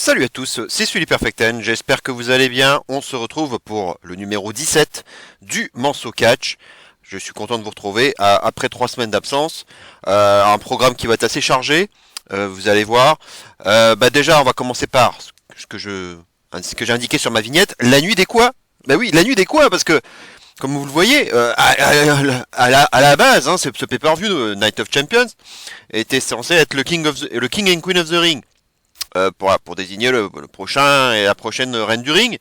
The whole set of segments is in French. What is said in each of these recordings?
Salut à tous, c'est Sully Perfecten, j'espère que vous allez bien. On se retrouve pour le numéro 17 du Manso Catch. Je suis content de vous retrouver après 3 semaines d'absence. Un programme qui va être assez chargé, vous allez voir. Déjà, on va commencer par ce que j'ai indiqué sur ma vignette. La nuit des quoi? Bah oui, la nuit des quoi, parce que comme vous le voyez, à la base, ce pay-per-view Night of Champions était censé être le King and Queen of the Ring. Pour désigner le prochain et la prochaine reine du ring,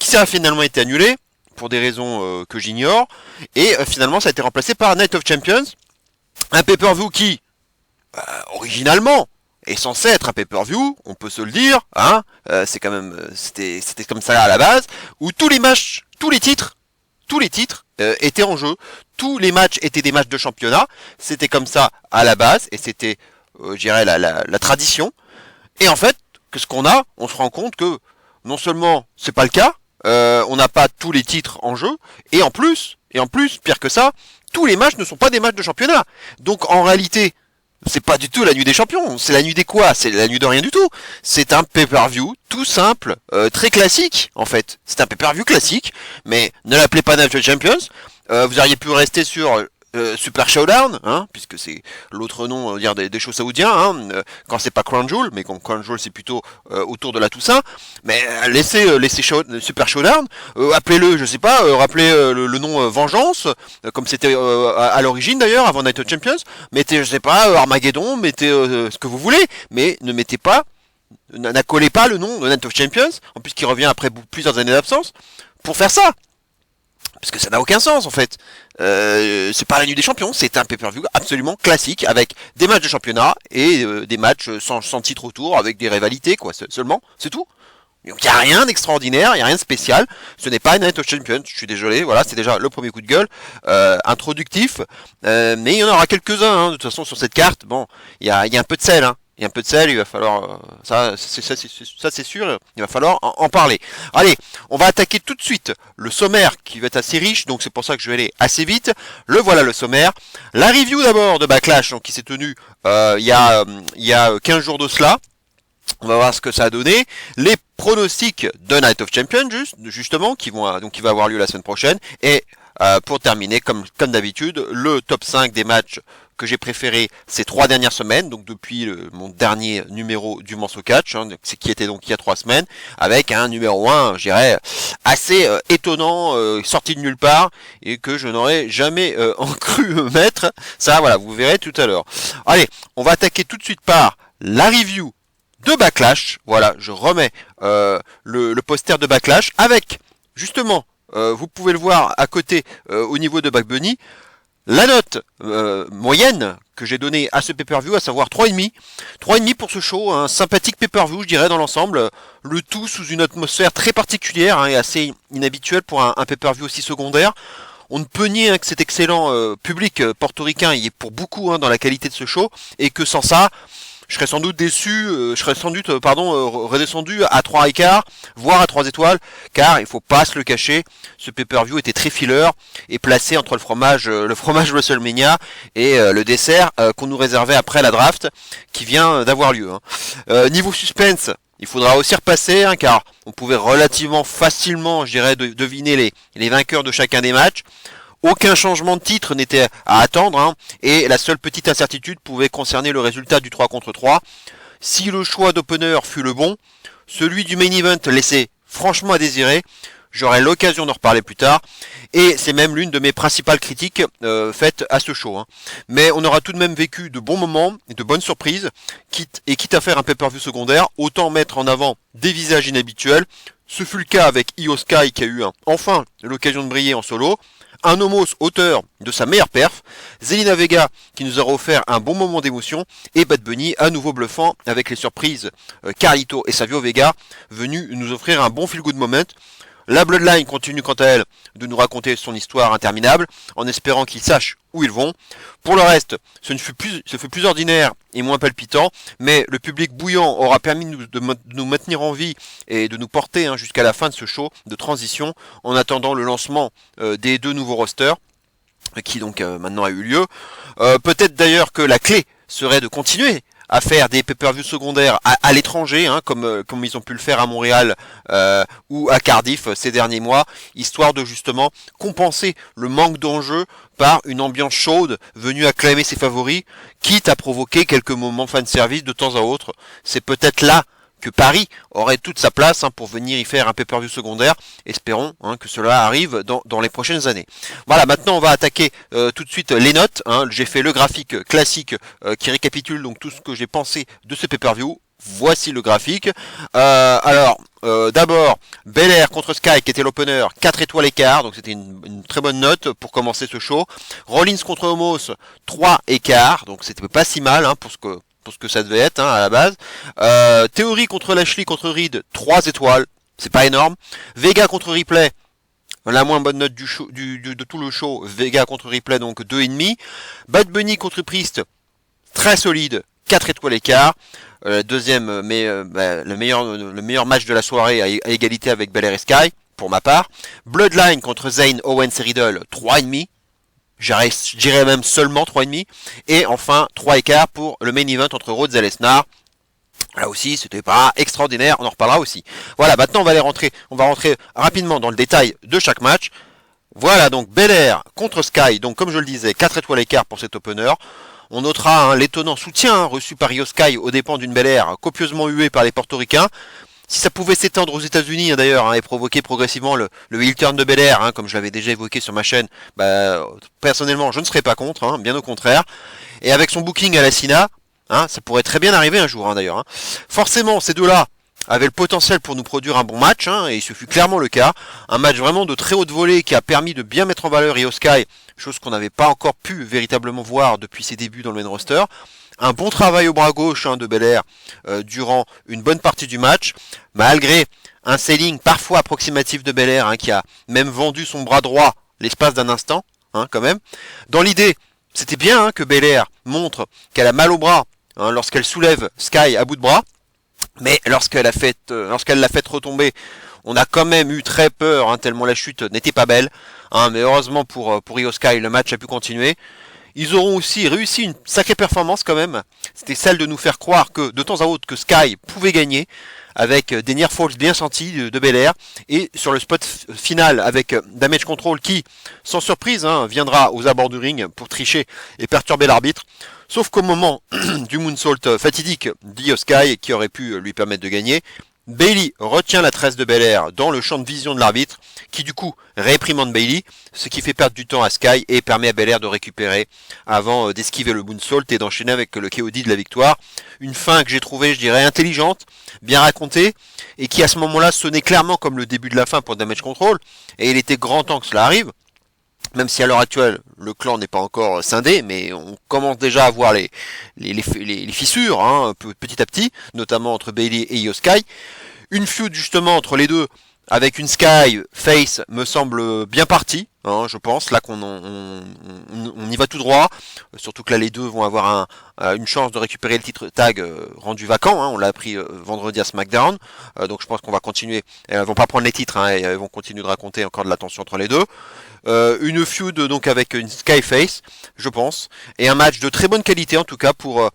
qui a finalement été annulé pour des raisons que j'ignore, et finalement ça a été remplacé par Night of Champions, un pay-per-view qui, originalement, est censé être un pay-per-view, on peut se le dire, c'est quand même, c'était comme ça à la base, où tous les matchs, tous les titres étaient en jeu, tous les matchs étaient des matchs de championnat, c'était comme ça à la base, et c'était, je dirais, la tradition. Et en fait, qu'est-ce qu'on a? On se rend compte que non seulement c'est pas le cas, on n'a pas tous les titres en jeu, et en plus, pire que ça, tous les matchs ne sont pas des matchs de championnat. Donc en réalité, c'est pas du tout la nuit des champions, c'est la nuit des quoi? C'est la nuit de rien du tout. C'est un pay-per-view tout simple, très classique en fait. C'est un pay-per-view classique, mais ne l'appelez pas Night of Champions. Vous auriez pu rester sur Super Showdown, puisque c'est l'autre nom, on va dire, des shows saoudiens, quand c'est pas Crown Jewel, mais quand Crown Jewel c'est plutôt autour de la Toussaint. Mais laissez Super Showdown, appelez-le, je sais pas, rappelez le nom Vengeance, comme c'était à l'origine d'ailleurs, avant Night of Champions. Mettez, je sais pas, Armageddon, mettez ce que vous voulez, mais ne mettez pas, n'accolez pas le nom de Night of Champions, en plus qui revient après plusieurs années d'absence, pour faire ça. Parce que ça n'a aucun sens en fait. C'est pas la nuit des champions, c'est un pay-per-view absolument classique avec des matchs de championnat et des matchs sans titre autour, avec des rivalités quoi. Seulement, c'est tout. Donc il n'y a rien d'extraordinaire, il n'y a rien de spécial. Ce n'est pas une Night of Champions, je suis désolé. Voilà, c'est déjà le premier coup de gueule introductif. Mais il y en aura quelques-uns. De toute façon sur cette carte, bon, il y a un peu de sel. Il y a un peu de sel, il va falloir ça c'est sûr, il va falloir en parler. Allez, on va attaquer tout de suite le sommaire qui va être assez riche, donc c'est pour ça que je vais aller assez vite. Le voilà le sommaire. La review d'abord de Backlash, donc qui s'est tenue il y a 15 jours de cela. On va voir ce que ça a donné. Les pronostics de Night of Champions justement qui va avoir lieu la semaine prochaine, et pour terminer comme d'habitude le top 5 des matchs que j'ai préféré ces 3 dernières semaines, donc depuis mon dernier numéro du Manso Catch, qui était donc il y a 3 semaines, avec un numéro 1, je dirais, assez étonnant, sorti de nulle part, et que je n'aurais jamais cru mettre. Ça, voilà, vous verrez tout à l'heure. Allez, on va attaquer tout de suite par la review de Backlash. Voilà, je remets le poster de Backlash, avec, justement, vous pouvez le voir à côté, au niveau de Bad Bunny, la note moyenne que j'ai donnée à ce pay-per-view, à savoir 3,5. 3,5 pour ce show, un sympathique pay-per-view, je dirais, dans l'ensemble. Le tout sous une atmosphère très particulière et assez inhabituelle pour un pay-per-view aussi secondaire. On ne peut nier que cet excellent public portoricain y est pour beaucoup dans la qualité de ce show, et que sans ça, je serais sans doute redescendu à 3,5, voire à 3 étoiles, car il faut pas se le cacher, ce pay-per-view était très filler et placé entre le fromage WrestleMania et le dessert qu'on nous réservait après la draft qui vient d'avoir lieu. Niveau suspense, il faudra aussi repasser, car on pouvait relativement facilement, je dirais, deviner les vainqueurs de chacun des matchs. Aucun changement de titre n'était à attendre, et la seule petite incertitude pouvait concerner le résultat du 3 contre 3. Si le choix d'opener fut le bon, celui du main event laissait franchement à désirer. J'aurai l'occasion d'en reparler plus tard, et c'est même l'une de mes principales critiques faites à ce show. Mais on aura tout de même vécu de bons moments et de bonnes surprises, quitte à faire un pay-per-view secondaire, autant mettre en avant des visages inhabituels. Ce fut le cas avec Io Sky, qui a eu enfin l'occasion de briller en solo. Un Homos auteur de sa meilleure perf, Zelina Vega qui nous aura offert un bon moment d'émotion, et Bad Bunny à nouveau bluffant avec les surprises Carlito et Savio Vega venus nous offrir un bon feel good moment. La Bloodline continue quant à elle de nous raconter son histoire interminable, en espérant qu'ils sachent où ils vont. Pour le reste, ce fut plus ordinaire et moins palpitant, mais le public bouillant aura permis de nous maintenir en vie et de nous porter jusqu'à la fin de ce show de transition, en attendant le lancement des 2 nouveaux rosters, qui donc maintenant a eu lieu. Peut-être d'ailleurs que la clé serait de continuer à faire des pay-per-view secondaires à l'étranger, hein, comme ils ont pu le faire à Montréal ou à Cardiff ces derniers mois, histoire de justement compenser le manque d'enjeu par une ambiance chaude venue acclamer ses favoris, quitte à provoquer quelques moments fanservice de temps à autre. C'est peut-être là que Paris aurait toute sa place pour venir y faire un pay-per-view secondaire. Espérons que cela arrive dans les prochaines années. Voilà, maintenant on va attaquer tout de suite les notes. J'ai fait le graphique classique qui récapitule donc tout ce que j'ai pensé de ce pay-per-view. Voici le graphique. D'abord, Belair contre Sky qui était l'opener, 4 étoiles écart, donc c'était une très bonne note pour commencer ce show. Rollins contre Omos, 3 écarts, donc c'était pas si mal pour ce que ça devait être à la base. Theory contre Lashley contre Reed, 3 étoiles, c'est pas énorme. Vega contre Ripley, la moins bonne note de tout le show. Vega contre Ripley, donc 2,5. Bad Bunny contre Priest, très solide, 4 étoiles écart. Deuxième, mais le meilleur match de la soirée à égalité avec Belair et Sky, pour ma part. Bloodline contre Zayn, Owens et Riddle, 3,5. Je dirais même seulement 3,5. Et enfin, 3 écarts pour le main event entre Rhodes et Lesnar. Là aussi, c'était pas extraordinaire, on en reparlera aussi. Voilà, maintenant on va rentrer rapidement dans le détail de chaque match. Voilà, donc Belair contre Sky, donc comme je le disais, 4 étoiles écart pour cet opener. On notera l'étonnant soutien reçu par Io Sky aux dépens d'une Belair copieusement huée par les portoricains. Si ça pouvait s'étendre aux États-Unis d'ailleurs et provoquer progressivement le heel turn de Belair, comme je l'avais déjà évoqué sur ma chaîne, personnellement je ne serais pas contre, bien au contraire. Et avec son booking à la Cena, ça pourrait très bien arriver un jour d'ailleurs. Forcément, ces deux-là avaient le potentiel pour nous produire un bon match, et ce fut clairement le cas. Un match vraiment de très haute volée qui a permis de bien mettre en valeur Io Sky, chose qu'on n'avait pas encore pu véritablement voir depuis ses débuts dans le main roster. Un bon travail au bras gauche de Belair durant une bonne partie du match, malgré un selling parfois approximatif de Belair qui a même vendu son bras droit l'espace d'un instant, quand même. Dans l'idée, c'était bien que Belair montre qu'elle a mal au bras lorsqu'elle soulève Sky à bout de bras, mais lorsqu'elle l'a fait retomber, on a quand même eu très peur, tellement la chute n'était pas belle. Mais heureusement pour Io Sky, le match a pu continuer. Ils auront aussi réussi une sacrée performance quand même. C'était celle de nous faire croire que de temps à autre que Sky pouvait gagner avec des near falls bien sentis de Belair, et sur le spot final avec Damage Control qui, sans surprise, viendra aux abords du ring pour tricher et perturber l'arbitre. Sauf qu'au moment du moonsault fatidique d'Io Sky qui aurait pu lui permettre de gagner, Bayley retient la tresse de Belair dans le champ de vision de l'arbitre, qui du coup réprimande Bayley, ce qui fait perdre du temps à Sky et permet à Belair de récupérer avant d'esquiver le moonsault et d'enchaîner avec le KOD de la victoire. Une fin que j'ai trouvée, je dirais, intelligente, bien racontée, et qui à ce moment-là sonnait clairement comme le début de la fin pour Damage Control, et il était grand temps que cela arrive. Même si à l'heure actuelle, le clan n'est pas encore scindé, mais on commence déjà à voir les fissures, petit à petit, notamment entre Bayley et Io Sky. Une feud justement entre les deux, avec une Sky face, me semble bien partie, je pense, là on y va tout droit, surtout que là les deux vont avoir une chance de récupérer le titre tag rendu vacant, on l'a appris vendredi à SmackDown, donc je pense qu'on va continuer, elles vont pas prendre les titres, et elles vont continuer de raconter encore de la tension entre les deux. Une feud donc avec une Skyface, je pense, et un match de très bonne qualité en tout cas pour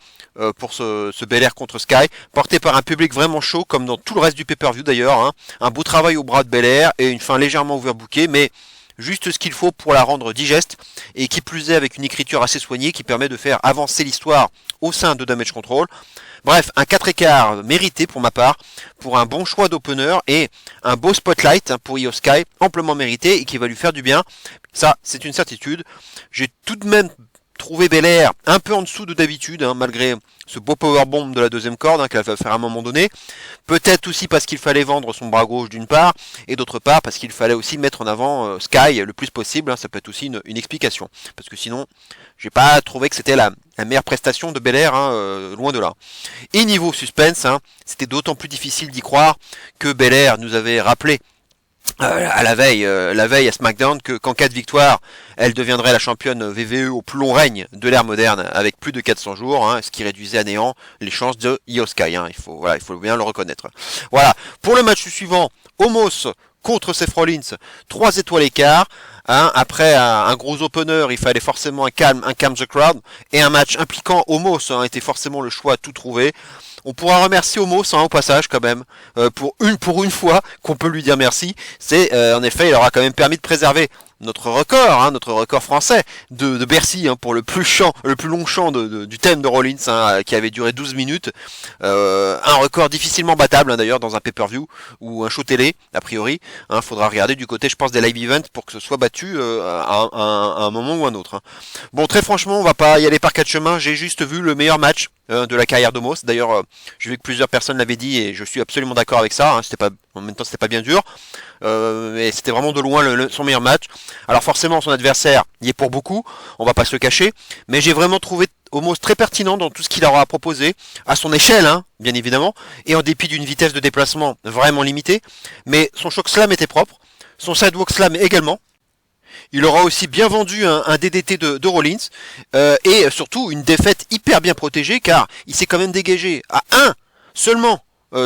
ce Belair contre Sky, porté par un public vraiment chaud comme dans tout le reste du pay-per-view d'ailleurs, un beau travail au bras de Belair et une fin légèrement overbookée, mais juste ce qu'il faut pour la rendre digeste, et qui plus est avec une écriture assez soignée qui permet de faire avancer l'histoire au sein de Damage Control. Bref, un 4 écarts mérité pour ma part, pour un bon choix d'opener et un beau spotlight pour Io Sky, amplement mérité et qui va lui faire du bien. Ça, c'est une certitude. J'ai tout de même trouvé Belair un peu en dessous de d'habitude, malgré ce beau powerbomb de la deuxième corde qu'elle va faire à un moment donné. Peut-être aussi parce qu'il fallait vendre son bras gauche d'une part, et d'autre part parce qu'il fallait aussi mettre en avant Sky le plus possible. Ça peut être aussi une explication. Parce que sinon, j'ai pas trouvé que c'était la meilleure prestation de Belair, loin de là. Et niveau suspense, c'était d'autant plus difficile d'y croire que Belair nous avait rappelé à la veille à SmackDown qu'en cas de victoire, elle deviendrait la championne VVE au plus long règne de l'ère moderne avec plus de 400 jours, ce qui réduisait à néant les chances de Io Sky. Il faut bien le reconnaître. Voilà. Pour le match suivant, Omos contre Seth Rollins, 3 étoiles écart. Hein, après un gros opener, il fallait forcément un calm the crowd, et un match impliquant Omos était forcément le choix à tout trouver. On pourra remercier Omos au passage quand même, pour une fois qu'on peut lui dire merci. C'est en effet, il aura quand même permis de préserver notre record français de Bercy pour le plus long chant du thème de Rollins, qui avait duré 12 minutes. Un record difficilement battable d'ailleurs dans un pay-per-view ou un show télé, a priori. Faudra regarder du côté, je pense, des live events pour que ce soit battu à un moment ou un autre. Bon, très franchement, on va pas y aller par quatre chemins. J'ai juste vu le meilleur match de la carrière d'Omos. D'ailleurs, j'ai vu que plusieurs personnes l'avaient dit et je suis absolument d'accord avec ça. En même temps, c'était pas bien dur. Mais c'était vraiment de loin son meilleur match. Alors forcément, son adversaire y est pour beaucoup, on va pas se le cacher, mais j'ai vraiment trouvé Omos très pertinent dans tout ce qu'il aura proposé, à son échelle, bien évidemment, et en dépit d'une vitesse de déplacement vraiment limitée, mais son choc slam était propre, son sidewalk slam également. Il aura aussi bien vendu un DDT de Rollins, et surtout une défaite hyper bien protégée, car il s'est quand même dégagé à 1 seulement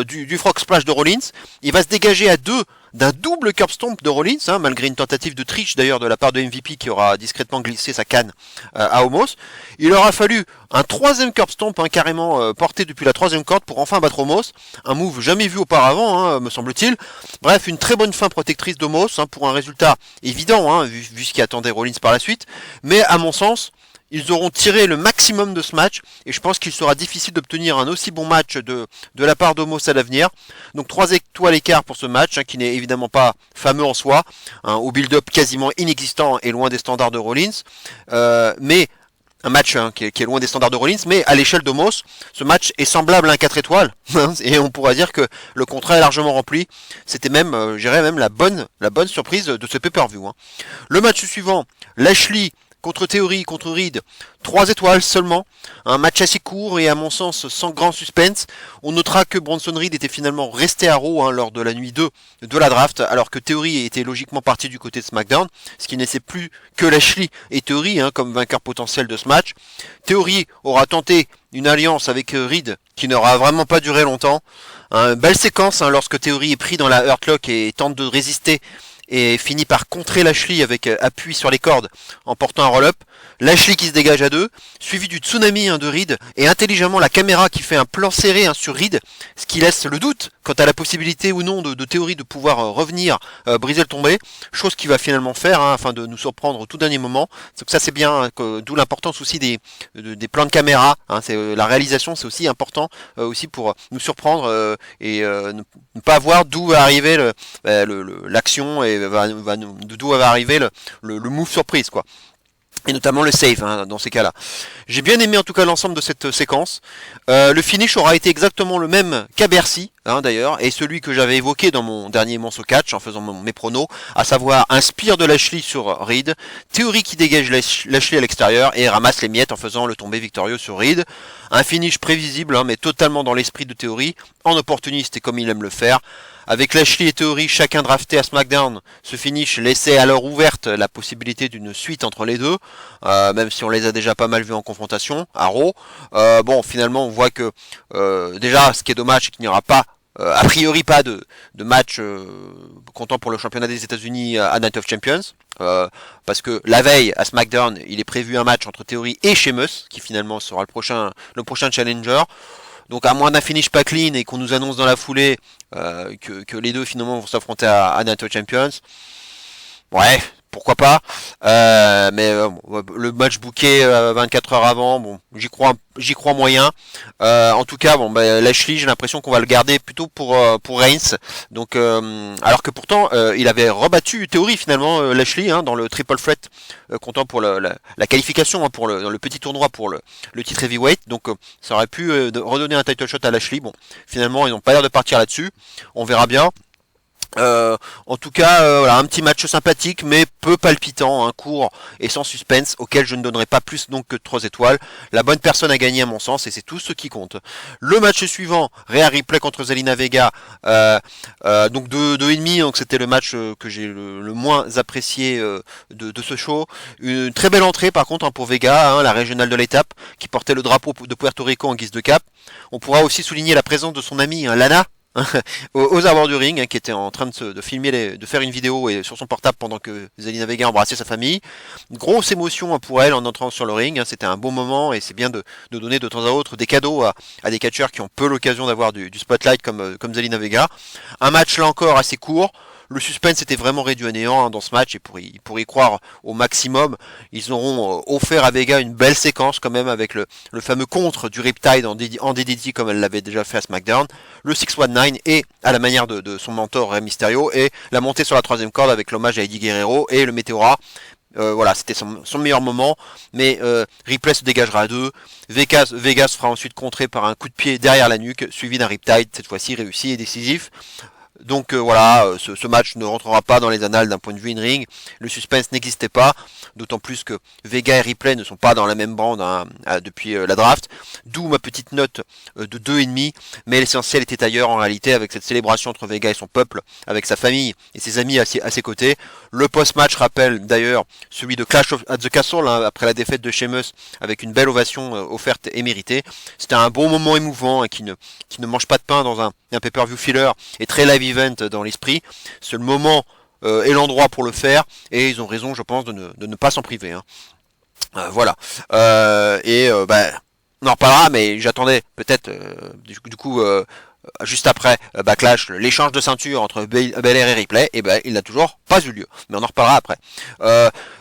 du frog splash de Rollins. Il va se dégager à 2 d'un double curb stomp de Rollins, malgré une tentative de triche d'ailleurs de la part de MVP qui aura discrètement glissé sa canne à Omos. Il aura fallu un troisième curb stomp carrément porté depuis la troisième corde pour enfin battre Omos, un move jamais vu auparavant, me semble-t-il. Bref, une très bonne fin protectrice d'Omos pour un résultat évident, vu ce qui attendait Rollins par la suite, mais à mon sens, ils auront tiré le maximum de ce match et je pense qu'il sera difficile d'obtenir un aussi bon match de la part d'Omos à l'avenir. Donc 3 étoiles écart pour ce match, qui n'est évidemment pas fameux en soi, au build-up quasiment inexistant et loin des standards de Rollins, mais un match qui est loin des standards de Rollins, mais à l'échelle d'Omos, ce match est semblable à un 4 étoiles, et on pourra dire que le contrat est largement rempli. C'était même, je dirais même la bonne surprise de ce pay-per-view. Le match suivant, Lashley contre Theory, contre Reed, 3 étoiles seulement, un match assez court et à mon sens sans grand suspense. On notera que Bronson Reed était finalement resté à Raw lors de la nuit 2 de la draft, alors que Theory était logiquement parti du côté de SmackDown, ce qui ne laissait plus que Lashley et Theory comme vainqueur potentiel de ce match. Theory aura tenté une alliance avec Reed qui n'aura vraiment pas duré longtemps. Belle séquence lorsque Theory est pris dans la Hurtlock et tente de résister et finit par contrer Lashley avec appui sur les cordes en portant un roll-up. Lashley qui se dégage à 2, suivi du tsunami de Reed, et intelligemment la caméra qui fait un plan serré sur Reed, ce qui laisse le doute quant à la possibilité ou non de Theory de pouvoir revenir briser le tombé, chose qu'il va finalement faire afin de nous surprendre au tout dernier moment. Donc ça c'est bien, d'où l'importance aussi des plans de caméra, la réalisation c'est aussi important aussi pour nous surprendre et ne pas voir d'où va arriver l'action et d'où va arriver le move surprise quoi. Et notamment le save dans ces cas-là. J'ai bien aimé en tout cas l'ensemble de cette séquence. Le finish aura été exactement le même qu'à Bercy, d'ailleurs, et celui que j'avais évoqué dans mon dernier Monceau Catch en faisant mes pronos, à savoir un spear de Lashley sur Reed, Theory qui dégage Lashley à l'extérieur et ramasse les miettes en faisant le tombé victorieux sur Reed. Un finish prévisible, mais totalement dans l'esprit de Theory, en opportuniste et comme il aime le faire. Avec Lashley et Theory chacun drafté à SmackDown, ce finish laissait alors ouverte la possibilité d'une suite entre les deux, même si on les a déjà pas mal vus en confrontation à Raw. Bon, finalement, on voit que déjà, ce qui est dommage, c'est qu'il n'y aura pas, a priori, pas de match comptant pour le championnat des États-Unis à Night of Champions. Parce que la veille à SmackDown, il est prévu un match entre Theory et Sheamus, qui finalement sera le prochain challenger. Donc à moins d'un finish pas clean et qu'on nous annonce dans la foulée que les deux finalement vont s'affronter à Night of Champions, ouais, pourquoi pas. Mais le match booké 24 heures avant, bon, j'y crois moyen. En tout cas, Lashley, j'ai l'impression qu'on va le garder plutôt pour Reigns. Donc, alors que pourtant, il avait rebattu Theory finalement Lashley dans le triple threat, comptant pour la qualification dans le petit tournoi pour le titre heavyweight. Donc, ça aurait pu redonner un title shot à Lashley. Bon, finalement, ils n'ont pas l'air de partir là-dessus. On verra bien. En tout cas, voilà, un petit match sympathique, mais peu palpitant, court et sans suspense, auquel je ne donnerai pas plus donc que 3 étoiles. La bonne personne a gagné à mon sens, et c'est tout ce qui compte. Le match suivant, Rhea Ripley contre Zelina Vega, donc 2,5, donc c'était le match que j'ai le moins apprécié de ce show. Une très belle entrée par contre pour Vega, la régionale de l'étape, qui portait le drapeau de Puerto Rico en guise de cap. On pourra aussi souligner la présence de son amie Lana, aux abords du ring, hein, qui était en train de filmer, de faire une vidéo et sur son portable pendant que Zelina Vega embrassait sa famille. Une grosse émotion pour elle en entrant sur le ring, hein, c'était un bon moment et c'est bien de donner de temps à autre des cadeaux à des catcheurs qui ont peu l'occasion d'avoir du spotlight comme Zelina Vega. Un match là encore assez court. Le suspense était vraiment réduit à néant, hein, dans ce match et pour y croire au maximum, ils auront offert à Vega une belle séquence quand même avec le fameux contre du Riptide en DDT comme elle l'avait déjà fait à SmackDown, le 619 et à la manière de son mentor Rey Mysterio et la montée sur la troisième corde avec l'hommage à Eddie Guerrero et le Meteora. Voilà, c'était son meilleur moment, mais Ripley se dégagera à deux. Vegas sera ensuite contré par un coup de pied derrière la nuque, suivi d'un Riptide, cette fois-ci réussi et décisif. Donc voilà, ce match ne rentrera pas dans les annales d'un point de vue in-ring. Le suspense n'existait pas, d'autant plus que Vega et Ripley ne sont pas dans la même bande, hein, depuis la draft. D'où ma petite note de 2,5. Mais l'essentiel était ailleurs en réalité, avec cette célébration entre Vega et son peuple, avec sa famille et ses amis à ses côtés. Le post-match rappelle d'ailleurs celui de Clash at the Castle, hein, après la défaite de Sheamus, avec une belle ovation offerte et méritée. C'était un bon moment émouvant, hein, qui ne mange pas de pain dans un pay-per-view filler et très live event dans l'esprit. C'est le moment et l'endroit pour le faire et ils ont raison, je pense, de ne pas s'en priver, hein. Voilà. On en reparlera, mais j'attendais peut-être du coup juste après Backlash, l'échange de ceinture entre Belair et Ripley, et ben il n'a toujours pas eu lieu. Mais on en reparlera après.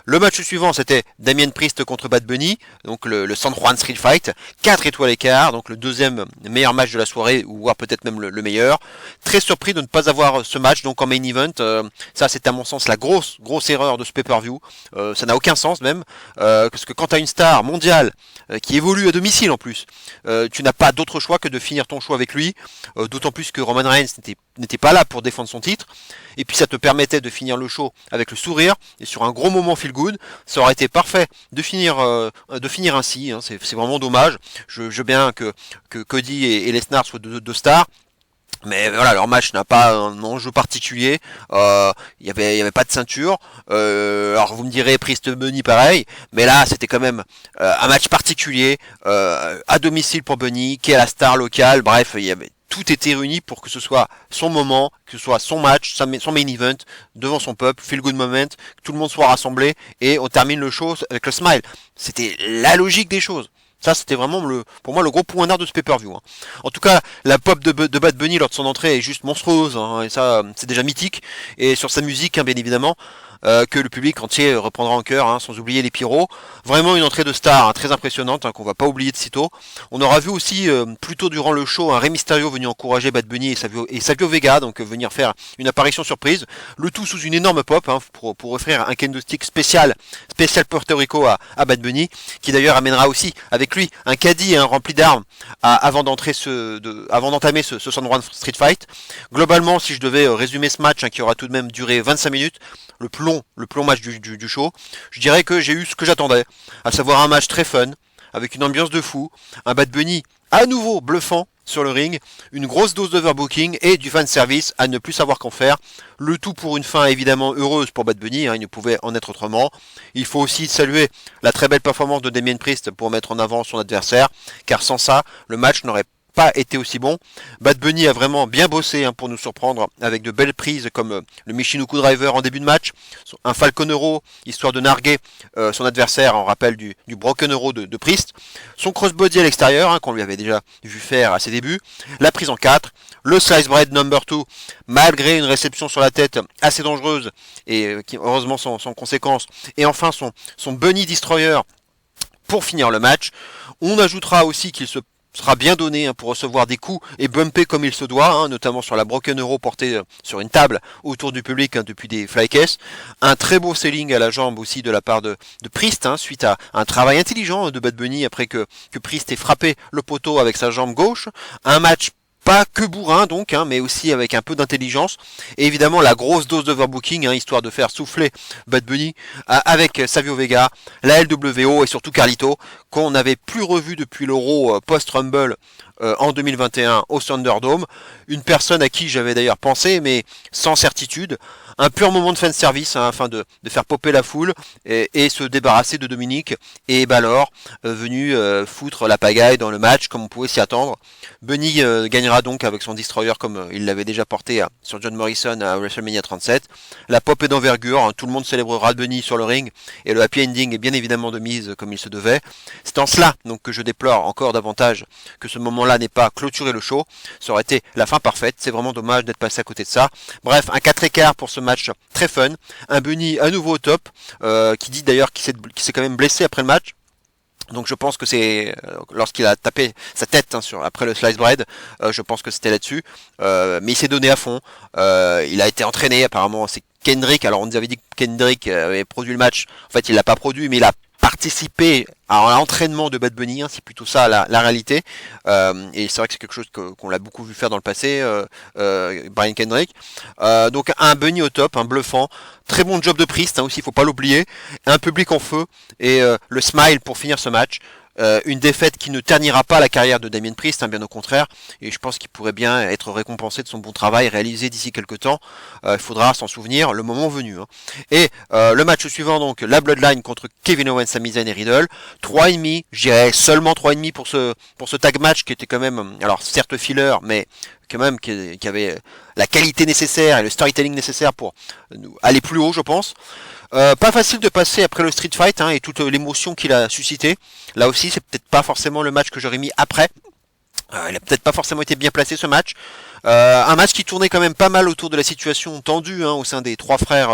Le match suivant, c'était Damien Priest contre Bad Bunny, donc le San Juan Street Fight, 4 étoiles écart, donc le deuxième meilleur match de la soirée, ou voire peut-être même le meilleur. Très surpris de ne pas avoir ce match donc en main event. Ça, c'est à mon sens la grosse erreur de ce pay-per-view. Ça n'a aucun sens même, parce que quand tu as une star mondiale qui évolue à domicile en plus, tu n'as pas d'autre choix que de finir ton show avec lui. D'autant plus que Roman Reigns n'était pas là pour défendre son titre, et puis ça te permettait de finir le show avec le sourire, et sur un gros moment feel good, ça aurait été parfait de finir ainsi, hein. C'est vraiment dommage. Je veux bien que Cody et Lesnar soient deux stars, mais voilà, leur match n'a pas un enjeu particulier. Il y avait pas de ceinture. Alors vous me direz Priest Bunny pareil, mais là c'était quand même un match particulier, à domicile pour Bunny, qui est la star locale. Bref, tout était réuni pour que ce soit son moment, que ce soit son match, son main event, devant son peuple, feel good moment, que tout le monde soit rassemblé, et on termine le show avec le smile. C'était la logique des choses. Ça, c'était vraiment pour moi le gros point d'art de ce pay-per-view, hein. En tout cas, la pop de Bad Bunny lors de son entrée est juste monstrueuse, hein, et ça, c'est déjà mythique. Et sur sa musique, hein, bien évidemment, que le public entier reprendra en cœur, hein, sans oublier les pyros. Vraiment une entrée de star, hein, très impressionnante, hein, qu'on va pas oublier de sitôt. On aura vu aussi, plus tôt durant le show, un Rey Mysterio venu encourager Bad Bunny et Savio Vega, donc venir faire une apparition surprise. Le tout sous une énorme pop, hein, pour offrir un kendo stick spécial Puerto Rico à Bad Bunny, qui d'ailleurs amènera aussi avec lui un caddie, hein, rempli d'armes avant d'entamer ce San Juan Street Fight. Globalement, si je devais résumer ce match, hein, qui aura tout de même duré 25 minutes, le plus long match du show, je dirais que j'ai eu ce que j'attendais, à savoir un match très fun, avec une ambiance de fou, un Bad Bunny à nouveau bluffant sur le ring, une grosse dose d'overbooking et du fan service à ne plus savoir qu'en faire. Le tout pour une fin évidemment heureuse pour Bad Bunny, hein, il ne pouvait en être autrement. Il faut aussi saluer la très belle performance de Damien Priest pour mettre en avant son adversaire, car sans ça, le match n'aurait pas été aussi bon. Bad Bunny a vraiment bien bossé, hein, pour nous surprendre avec de belles prises comme le Michinoku Driver en début de match, un Falcon Euro histoire de narguer son adversaire en rappel du Broken Euro de Priest, son crossbody à l'extérieur, hein, qu'on lui avait déjà vu faire à ses débuts, la prise en 4, le Slice Bread number 2 malgré une réception sur la tête assez dangereuse et qui heureusement sans conséquence, et enfin son Bunny Destroyer pour finir le match. On ajoutera aussi qu'il sera bien donné, hein, pour recevoir des coups et bumper comme il se doit, hein, notamment sur la Broken Euro portée sur une table autour du public, hein, depuis des flycases. Un très beau selling à la jambe aussi de la part de Priest, hein, suite à un travail intelligent de Bad Bunny après que Priest ait frappé le poteau avec sa jambe gauche. Un match pas que bourrin donc, hein, mais aussi avec un peu d'intelligence. Et évidemment la grosse dose d'overbooking, hein, histoire de faire souffler Bad Bunny, avec Savio Vega, la LWO et surtout Carlito, qu'on n'avait plus revu depuis l'Euro post-Rumble en 2021 au Thunderdome. Une personne à qui j'avais d'ailleurs pensé, mais sans certitude. Un pur moment de fanservice hein, afin de faire popper la foule et se débarrasser de Dominic et Balor venu foutre la pagaille dans le match comme on pouvait s'y attendre. Bunny gagnera donc avec son Destroyer comme il l'avait déjà porté sur John Morrison à WrestleMania 37. La pop est d'envergure, hein, tout le monde célébrera Bunny sur le ring et le happy ending est bien évidemment de mise comme il se devait. C'est en cela donc que je déplore encore davantage que ce moment-là n'ait pas clôturé le show. Ça aurait été la fin parfaite, c'est vraiment dommage d'être passé à côté de ça. Bref, un 4-écart pour ce match très fun. Un Bunny à nouveau au top, qui dit d'ailleurs qu'il s'est quand même blessé après le match. Donc je pense que c'est lorsqu'il a tapé sa tête hein, après le slice bread, je pense que c'était là-dessus. Mais il s'est donné à fond. Il a été entraîné apparemment. C'est Kendrick. Alors on nous avait dit que Kendrick avait produit le match. En fait, il l'a pas produit, mais il a participé à l'entraînement de Bad Bunny, hein, c'est plutôt ça la réalité. Et c'est vrai que c'est quelque chose qu'on l'a beaucoup vu faire dans le passé, Brian Kendrick. Donc un Bunny au top, un bluffant, très bon job de Priest hein, aussi, il faut pas l'oublier. Un public en feu et le smile pour finir ce match. Une défaite qui ne ternira pas la carrière de Damien Priest, hein, bien au contraire, et je pense qu'il pourrait bien être récompensé de son bon travail réalisé d'ici quelques temps. Il faudra s'en souvenir le moment venu. Hein. Et le match suivant, donc, la Bloodline contre Kevin Owens, Sami Zayn et Riddle. 3,5, je dirais seulement 3,5 pour ce tag match qui était quand même, alors certes filler, mais quand même qui avait la qualité nécessaire et le storytelling nécessaire pour aller plus haut, je pense. Pas facile de passer après le Street Fight hein, et toute l'émotion qu'il a suscité. Là aussi, c'est peut-être pas forcément le match que j'aurais mis après. Il a peut-être pas forcément été bien placé ce match. Un match qui tournait quand même pas mal autour de la situation tendue hein, au sein des trois frères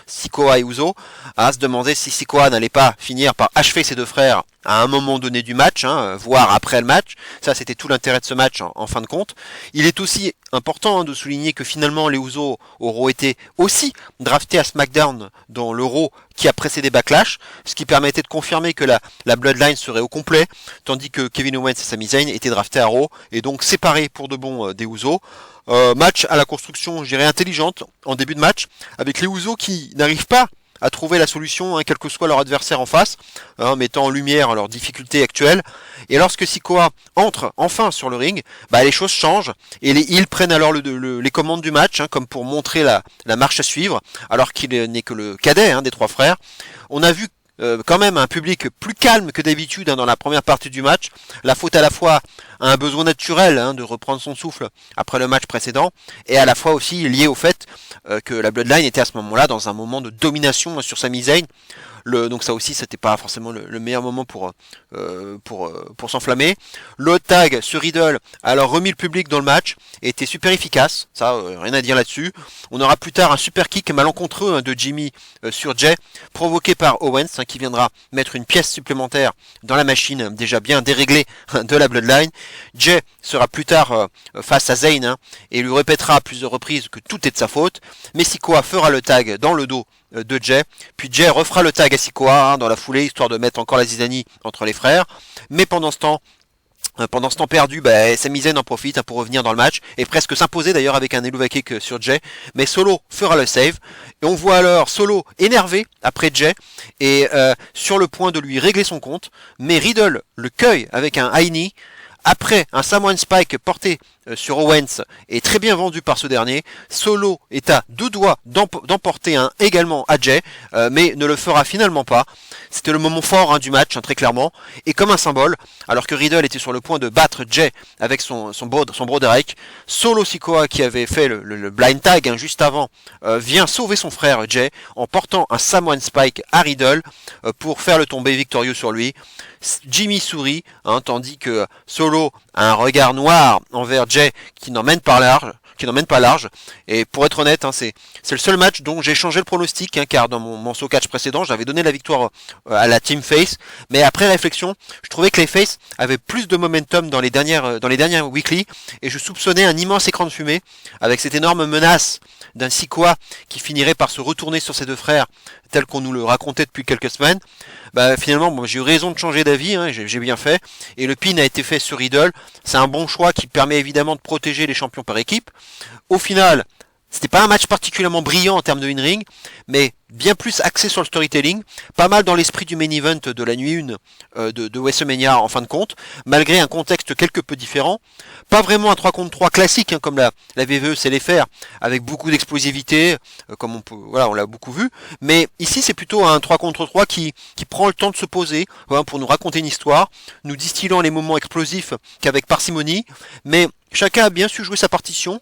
Sikoa et Uso, à se demander si Sikoa n'allait pas finir par achever ses deux frères à un moment donné du match, hein, voire après le match. Ça, c'était tout l'intérêt de ce match en fin de compte. Il est aussi important hein, de souligner que finalement les Uso auront été aussi draftés à SmackDown dans l'Euro qui a précédé Backlash, ce qui permettait de confirmer que la Bloodline serait au complet, tandis que Kevin Owens et Sami Zayn étaient draftés à Raw et donc séparés pour de bon des Uso. Match à la construction, je dirais, intelligente en début de match, avec les Usos qui n'arrivent pas à trouver la solution, hein, quel que soit leur adversaire en face, hein, mettant en lumière leurs difficultés actuelles. Et lorsque Sikoa entre enfin sur le ring, bah, les choses changent et les Heels prennent alors les commandes du match, hein, comme pour montrer la marche à suivre, alors qu'il n'est que le cadet hein, des trois frères. On a vu quand même un public plus calme que d'habitude hein, dans la première partie du match. La faute à la fois à un besoin naturel hein, de reprendre son souffle après le match précédent et à la fois aussi lié au fait que la Bloodline était à ce moment-là dans un moment de domination sur Sami Zayn. Donc ça aussi c'était pas forcément le meilleur moment pour s'enflammer. Le tag sur Riddle a alors remis le public dans le match et était super efficace, ça rien à dire là-dessus. On aura plus tard un super kick malencontreux hein, de Jimmy sur Jay provoqué par Owens hein, qui viendra mettre une pièce supplémentaire dans la machine déjà bien déréglée de la Bloodline. Jay sera plus tard face à Zayn hein, et lui répétera à plusieurs reprises que tout est de sa faute, mais Sikoa fera le tag dans le dos de Jay, puis Jay refera le tag à Sikoa hein, dans la foulée, histoire de mettre encore la zizanie entre les frères, mais pendant ce temps perdu, Sami Zayn en profite hein, pour revenir dans le match et presque s'imposer d'ailleurs avec un Helluva Kick sur Jay, mais Solo fera le save et on voit alors Solo énervé après Jay et sur le point de lui régler son compte, mais Riddle le cueille avec un high knee. Après un Samoan Spike porté sur Owens et très bien vendu par ce dernier, Solo est à deux doigts d'emporter un également à Jay, mais ne le fera finalement pas. C'était le moment fort hein, du match, hein, très clairement, et comme un symbole, alors que Riddle était sur le point de battre Jay avec son Broderick, Solo Sikoa qui avait fait le blind tag hein, juste avant, vient sauver son frère Jay en portant un Samoan Spike à Riddle pour faire le tomber victorieux sur lui. Jimmy sourit, hein, tandis que Solo a un regard noir envers Jay qui n'emmène pas large. Et pour être honnête, hein, c'est le seul match dont j'ai changé le pronostic, hein, car dans mon so catch précédent, j'avais donné la victoire à la Team Face. Mais après réflexion, je trouvais que les Face avaient plus de momentum dans les dernières weekly, et je soupçonnais un immense écran de fumée avec cette énorme menace d'un Sikoa qui finirait par se retourner sur ses deux frères, tel qu'on nous le racontait depuis quelques semaines. Finalement, j'ai eu raison de changer d'avis, hein, j'ai bien fait, et le pin a été fait sur Riddle. C'est un bon choix qui permet évidemment de protéger les champions par équipe. Au final, C'était pas un match particulièrement brillant en termes de in-ring, mais bien plus axé sur le storytelling, pas mal dans l'esprit du main event de la nuit 1 de WrestleMania en fin de compte, malgré un contexte quelque peu différent. Pas vraiment un 3 contre 3 classique, hein, comme la WWE sait les faire, avec beaucoup d'explosivité, comme on l'a beaucoup vu, mais ici c'est plutôt un 3 contre 3 qui prend le temps de se poser, voilà, pour nous raconter une histoire, nous distillant les moments explosifs qu'avec parcimonie, mais chacun a bien su jouer sa partition.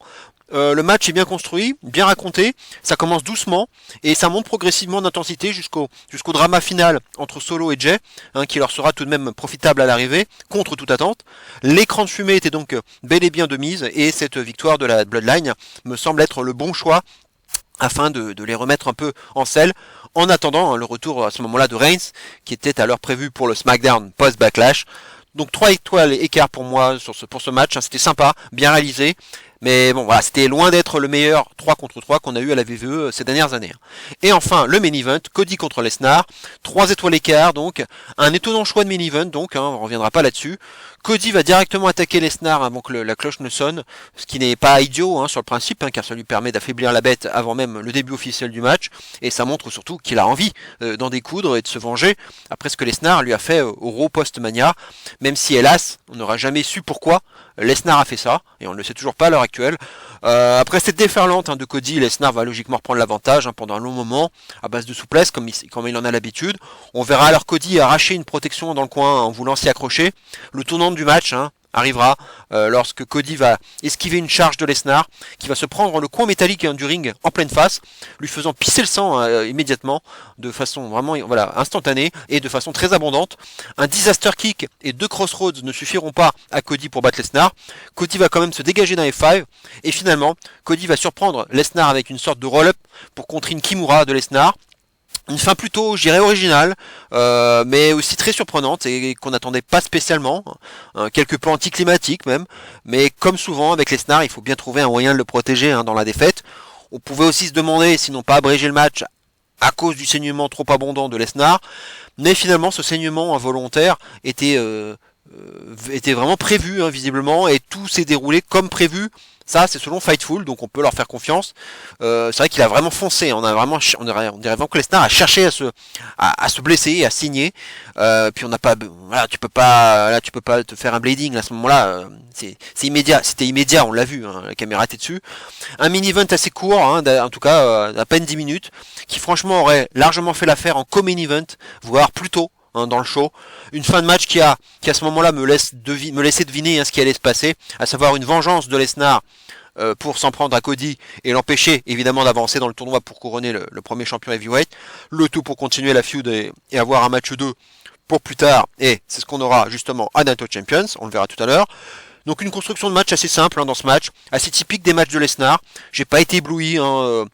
Le match est bien construit, bien raconté, ça commence doucement et ça monte progressivement d'intensité jusqu'au drama final entre Solo et Jay, hein, qui leur sera tout de même profitable à l'arrivée, contre toute attente. L'écran de fumée était donc bel et bien de mise et cette victoire de la Bloodline me semble être le bon choix afin de les remettre un peu en selle, en attendant, hein, le retour à ce moment-là de Reigns, qui était alors prévu pour le SmackDown post-Backlash. Donc 3 étoiles écart pour moi pour ce match, hein, c'était sympa, bien réalisé. Mais bon, voilà, c'était loin d'être le meilleur 3 contre 3 qu'on a eu à la WWE ces dernières années. Et enfin, le main event, Cody contre Lesnar, 3 étoiles écart, donc un étonnant choix de main event, donc hein, on reviendra pas là-dessus. Cody va directement attaquer Lesnar avant que la cloche ne sonne, ce qui n'est pas idiot hein, sur le principe, hein, car ça lui permet d'affaiblir la bête avant même le début officiel du match, et ça montre surtout qu'il a envie d'en découdre et de se venger après ce que Lesnar lui a fait au Raw post-Mania, même si hélas, on n'aura jamais su pourquoi Lesnar a fait ça, et on ne le sait toujours pas à l'heure actuelle. Après cette déferlante hein, de Cody, Lesnar va logiquement reprendre l'avantage hein, pendant un long moment, à base de souplesse, comme il en a l'habitude. On verra alors Cody arracher une protection dans le coin en voulant s'y accrocher. Le tournant du match hein, arrivera lorsque Cody va esquiver une charge de Lesnar, qui va se prendre le coin métallique hein, du ring en pleine face, lui faisant pisser le sang immédiatement, de façon vraiment instantanée et de façon très abondante. Un disaster kick et 2 crossroads ne suffiront pas à Cody pour battre Lesnar. Cody va quand même se dégager d'un F5, et finalement, Cody va surprendre Lesnar avec une sorte de roll-up pour contrer une Kimura de Lesnar. Une fin plutôt, je dirais, originale, mais aussi très surprenante et qu'on n'attendait pas spécialement, quelque peu anticlimatique même, mais comme souvent avec Lesnar, il faut bien trouver un moyen de le protéger hein, dans la défaite. On pouvait aussi se demander s'ils n'ont pas abrégé le match à cause du saignement trop abondant de Lesnar, mais finalement ce saignement involontaire était vraiment prévu hein, visiblement, et tout s'est déroulé comme prévu. Ça, c'est selon Fightful, donc on peut leur faire confiance. C'est vrai qu'il a vraiment foncé. On dirait vraiment que Lesnar a cherché à se blesser, à signer. Puis on n'a pas, voilà, tu peux pas te faire un blading à ce moment-là. C'est immédiat. C'était immédiat, on l'a vu. Hein, la caméra était dessus. Un mini-event assez court, hein, en tout cas à peine 10 minutes, qui franchement aurait largement fait l'affaire en co-main event, voire plus tôt. Hein, dans le show, une fin de match qui à ce moment-là me laissait deviner hein, ce qui allait se passer, à savoir une vengeance de Lesnar pour s'en prendre à Cody et l'empêcher évidemment d'avancer dans le tournoi pour couronner le premier champion heavyweight, le tout pour continuer la feud et avoir un match 2 pour plus tard, et c'est ce qu'on aura justement à Night of Champions, on le verra tout à l'heure. Donc une construction de match assez simple hein, dans ce match, assez typique des matchs de Lesnar. J'ai pas été ébloui hein,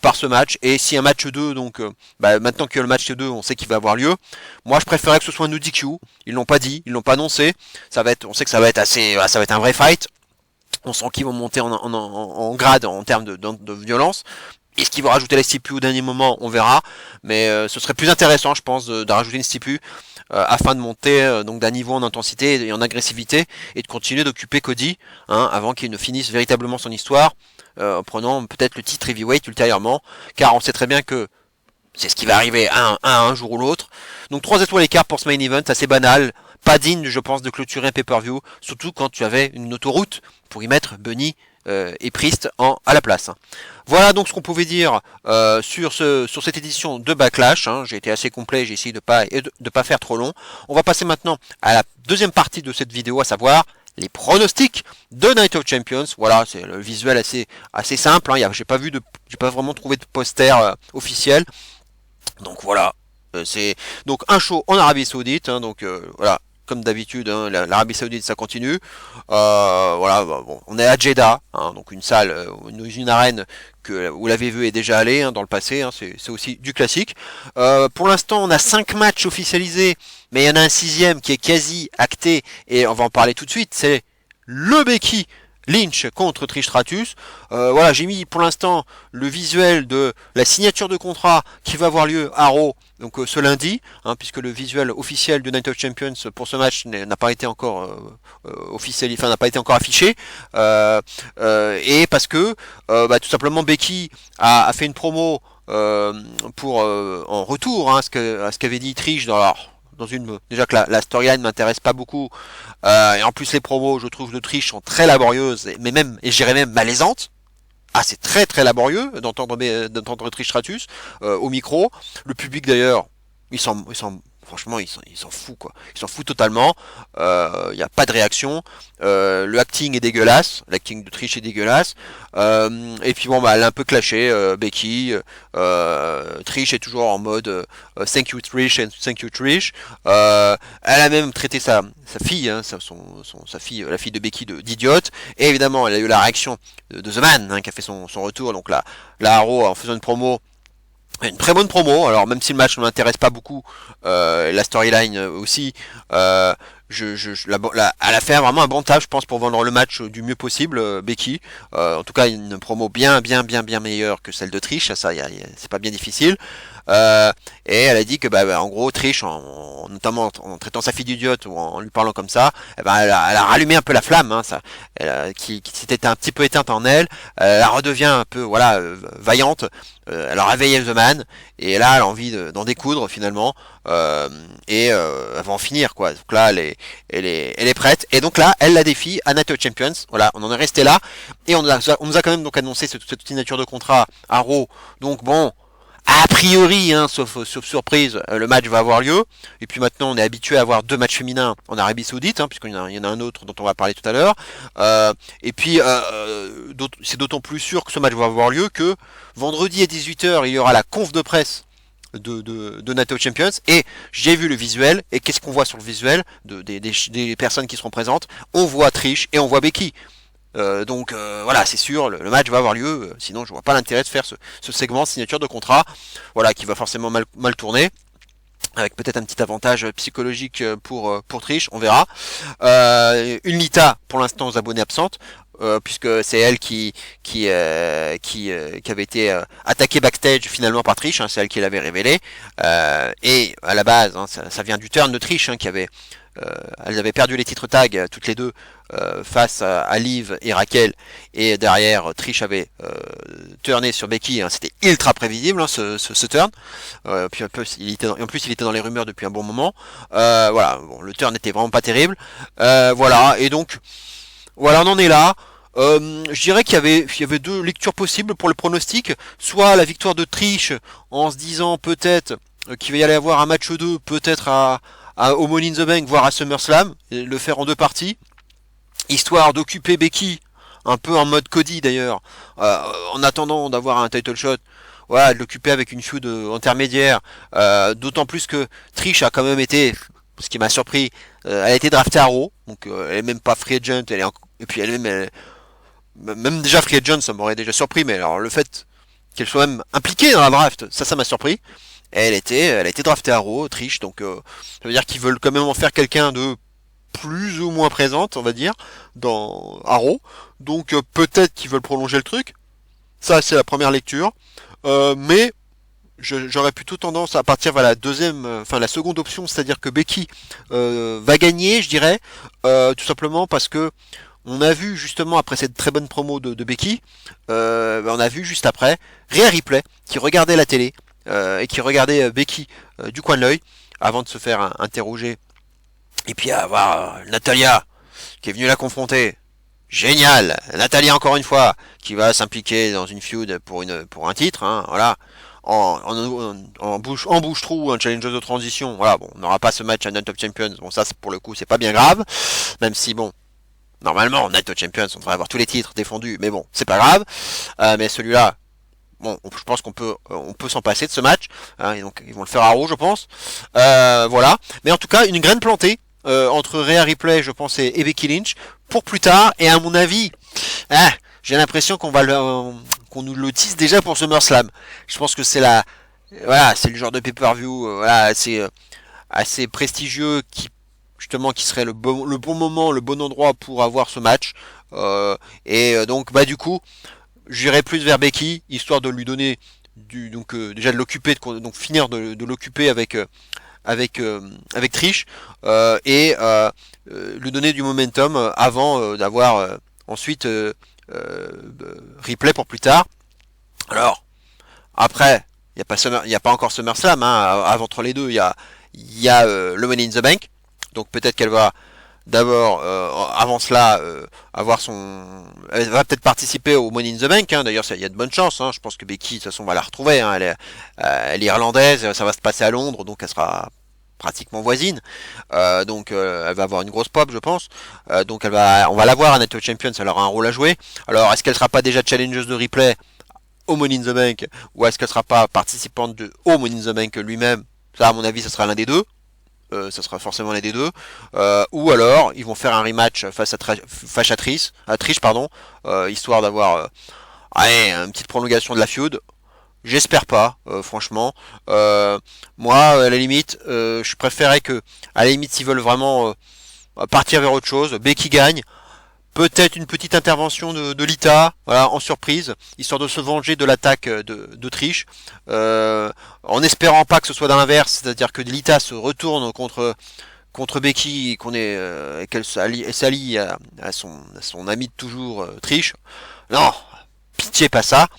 par ce match, et si un match 2, donc maintenant qu'il y a le match 2, on sait qu'il va avoir lieu. Moi je préférais que ce soit un no DQ, ils l'ont pas dit, ils l'ont pas annoncé. On sait que ça va être ça va être un vrai fight. On sent qu'ils vont monter en grade en termes de violence. Est-ce qu'ils vont rajouter la stipu au dernier moment? On verra. Mais ce serait plus intéressant, je pense, de rajouter une stipu afin de monter donc d'un niveau en intensité et en agressivité, et de continuer d'occuper Cody hein, avant qu'il ne finisse véritablement son histoire, en prenant peut-être le titre heavyweight ultérieurement, car on sait très bien que c'est ce qui va arriver un jour ou l'autre. Donc 3 étoiles écart pour ce main event, assez banal, pas digne je pense de clôturer un pay-per-view, surtout quand tu avais une autoroute pour y mettre Bunny et Priest à la place. Voilà donc ce qu'on pouvait dire sur cette édition de Backlash. Hein. J'ai été assez complet, j'ai essayé de pas faire trop long. On va passer maintenant à la deuxième partie de cette vidéo, à savoir les pronostics de Night of Champions. Voilà, c'est le visuel assez simple. Hein. J'ai pas vraiment trouvé de poster officiel. Donc voilà, c'est donc un show en Arabie Saoudite. Hein, donc voilà. Comme d'habitude, hein, l'Arabie Saoudite ça continue. Voilà, bon, on est à Jeddah, hein, donc une salle, une arène où la VVE est déjà allée hein, dans le passé. Hein, c'est aussi du classique. Pour l'instant, on a 5 matchs officialisés, mais il y en a un 6e qui est quasi acté, et on va en parler tout de suite. C'est le Becky Lynch contre Trish Stratus. Voilà, j'ai mis pour l'instant le visuel de la signature de contrat qui va avoir lieu à Raw, donc ce lundi, puisque le visuel officiel de Night of Champions pour ce match n'a pas été encore officiel, enfin n'a pas été encore affiché, et parce que tout simplement Becky a fait une promo pour en retour à ce qu'avait dit Trish dans une déjà que la storyline m'intéresse pas beaucoup, et en plus les promos je trouve de Trish sont très laborieuses, mais même et je dirais même malaisantes. Ah, c'est très très laborieux d'entendre Trish Stratus au micro. Le public d'ailleurs, franchement, il s'en fout quoi. Il s'en fout totalement. Il n'y a pas de réaction. Le acting est dégueulasse. L'acting de Trish est dégueulasse. Et puis bon, bah, elle est un peu clashée, Becky. Trish est toujours en mode thank you Trish and thank you Trish. Elle a même traité sa fille, sa fille, la fille de Becky, d'idiote. Et évidemment, elle a eu la réaction de The Man, qui a fait son retour. Donc là, la Raw, en faisant une très bonne promo. Alors même si le match ne m'intéresse pas beaucoup, la storyline aussi, elle a fait vraiment un bon taf, je pense, pour vendre le match du mieux possible, Becky. En tout cas, une promo bien meilleure que celle de Trish. C'est pas bien difficile. Et elle a dit que en gros Trish, notamment en traitant sa fille d'idiote ou en lui parlant comme ça, elle a rallumé un peu la flamme, qui s'était un petit peu éteinte en elle. Elle redevient un peu vaillante. Elle a réveillé The Man et là elle a envie d'en découdre finalement, et elle va en finir quoi. Donc là elle est prête, et donc là elle la défie à Night of Champions. Voilà, on en est resté là, et on nous a quand même donc annoncé cette signature de contrat à Raw. Donc bon, a priori, sauf surprise, le match va avoir lieu. Et puis maintenant, on est habitué à avoir 2 matchs féminins en Arabie Saoudite, puisqu'il y en a un autre dont on va parler tout à l'heure. Et puis, c'est d'autant plus sûr que ce match va avoir lieu que vendredi à 18h, il y aura la conf de presse de Night of Champions, et j'ai vu le visuel, et qu'est-ce qu'on voit sur le visuel des personnes qui seront présentes? On voit Trish et on voit Becky. Donc voilà, c'est sûr, le match va avoir lieu, sinon je vois pas l'intérêt de faire ce segment signature de contrat, voilà, qui va forcément mal tourner, avec peut-être un petit avantage psychologique pour Trish, on verra. Une Lita pour l'instant aux abonnés absentes, puisque c'est elle qui avait été attaquée backstage finalement par Trish, c'est elle qui l'avait révélé, et à la base ça vient du turn de Trish, elles avaient perdu les titres tag toutes les deux face à Liv et Raquel, et derrière Trish avait turné sur Becky, c'était ultra prévisible ce turn, puis en plus il était dans les rumeurs depuis un bon moment, voilà, bon, le turn n'était vraiment pas terrible, voilà, et donc voilà, on en est là. Je dirais qu'il y avait 2 lectures possibles pour le pronostic, soit la victoire de Trish en se disant peut-être qu'il va y aller avoir un match 2, peut-être au Money in the Bank, voire à SummerSlam, et le faire en 2 parties, histoire d'occuper Becky, un peu en mode Cody d'ailleurs, en attendant d'avoir un title shot, voilà, de l'occuper avec une feud intermédiaire, d'autant plus que Trish a quand même été, ce qui m'a surpris, elle a été draftée à Raw, donc elle est même pas free agent, et puis même déjà free agent, ça m'aurait déjà surpris, mais alors le fait qu'elle soit même impliquée dans la draft, ça m'a surpris. Elle a été draftée à Raw, Trish, donc ça veut dire qu'ils veulent quand même en faire quelqu'un de plus ou moins présente, on va dire, dans Raw. Donc peut-être qu'ils veulent prolonger le truc. Ça, c'est la première lecture. Mais j'aurais plutôt tendance à partir vers la seconde option, c'est-à-dire que Becky va gagner, je dirais, tout simplement parce que on a vu justement après cette très bonne promo de Becky, on a vu juste après Rhea Ripley qui regardait la télé, et qui regardait Becky du coin de l'œil avant de se faire interroger, et puis avoir Natalia qui est venue la confronter. Génial, Natalia encore une fois qui va s'impliquer dans une feud pour un titre, voilà, en bouche-trou, un challenge de transition. Voilà, bon, on n'aura pas ce match à Night of Champions. Bon, ça pour le coup c'est pas bien grave, même si bon, normalement Night of Champions on devrait avoir tous les titres défendus, mais bon, c'est pas grave. Mais celui-là, bon, je pense qu'on peut s'en passer de ce match, et donc ils vont le faire à Raw, je pense. Voilà. Mais en tout cas, une graine plantée entre Rhea Ripley, je pense, et Becky Lynch pour plus tard. Et à mon avis, j'ai l'impression qu'on nous le tease déjà pour SummerSlam. Je pense que c'est c'est le genre de pay-per-view, assez prestigieux qui, justement qui serait le bon moment, le bon endroit pour avoir ce match. Donc bah du coup, j'irai plus vers Becky, histoire de lui donner déjà de l'occuper, donc finir de l'occuper avec Trish lui donner du momentum avant d'avoir ensuite replay pour plus tard. Alors après, il y a pas encore SummerSlam, hein, avant entre les deux, il y a le Money in the Bank. Donc peut-être qu'elle va d'abord, avant cela, elle va peut-être participer au Money in the Bank. Hein. D'ailleurs, il y a de bonnes chances. Hein. Je pense que Becky, de toute façon, va la retrouver. Hein. Elle est irlandaise, ça va se passer à Londres, donc elle sera pratiquement voisine. Elle va avoir une grosse pop, je pense. On va la voir à Night of Champions. Elle aura un rôle à jouer. Alors, est-ce qu'elle sera pas déjà challengeuse de replay au Money in the Bank, ou est-ce qu'elle sera pas participante au Money in the Bank lui-même? Ça, à mon avis, ça sera l'un des deux. Ça sera forcément l'un des deux. Ou alors, ils vont faire un rematch face à Trish, pardon, histoire d'avoir une petite prolongation de la feud. J'espère pas, franchement. Moi, à la limite, je préférais que, à la limite, s'ils veulent vraiment partir vers autre chose, Becky gagne. Peut-être une petite intervention de Lita, voilà, en surprise, histoire de se venger de l'attaque de Trish, en espérant pas que ce soit dans l'inverse, c'est-à-dire que Lita se retourne contre Becky et qu'elle s'allie à son ami de toujours Trish. Non, pitié pas ça.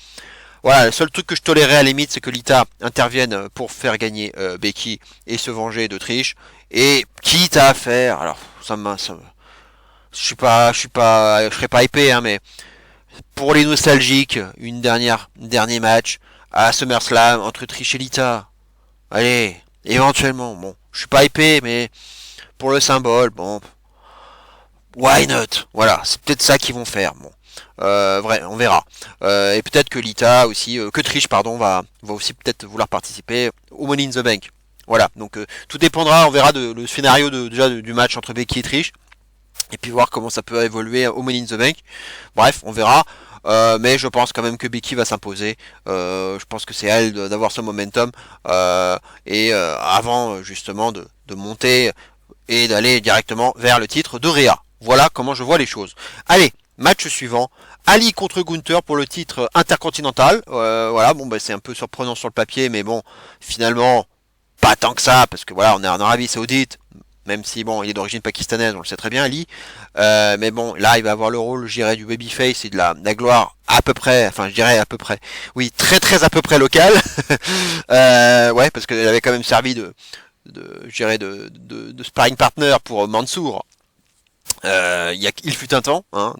Voilà, le seul truc que je tolérais à la limite, c'est que Lita intervienne pour faire gagner Becky et se venger de Trish. Et quitte à faire, alors je serais pas épais, hein, mais pour les nostalgiques, un dernier match à SummerSlam entre Trish et Lita. Allez, éventuellement, bon, je suis pas épais, mais pour le symbole, bon, why not? Voilà, c'est peut-être ça qu'ils vont faire. Bon, vrai, on verra. Et peut-être que Lita aussi, que Trish, pardon, va aussi peut-être vouloir participer au Money in the Bank. Voilà, donc tout dépendra, on verra le scénario du match entre Becky et Trish. Et puis voir comment ça peut évoluer au Money in the Bank. Bref, on verra. Mais je pense quand même que Becky va s'imposer. Je pense que c'est à elle d'avoir ce momentum. Avant justement de monter et d'aller directement vers le titre de Rhea. Voilà comment je vois les choses. Allez, match suivant. Ali contre Gunther pour le titre intercontinental. Voilà, bon, c'est un peu surprenant sur le papier, mais bon, finalement, pas tant que ça, parce que voilà, on est en Arabie Saoudite. Même si bon, il est d'origine pakistanaise, on le sait très bien, Ali. Mais bon, là, il va avoir le rôle, je dirais, du babyface et de la gloire à peu près, enfin, je dirais à peu près, oui, très très à peu près local. Ouais, parce qu'elle avait quand même servi je dirais, de sparring partner pour Mansour. Il fut un temps, hein,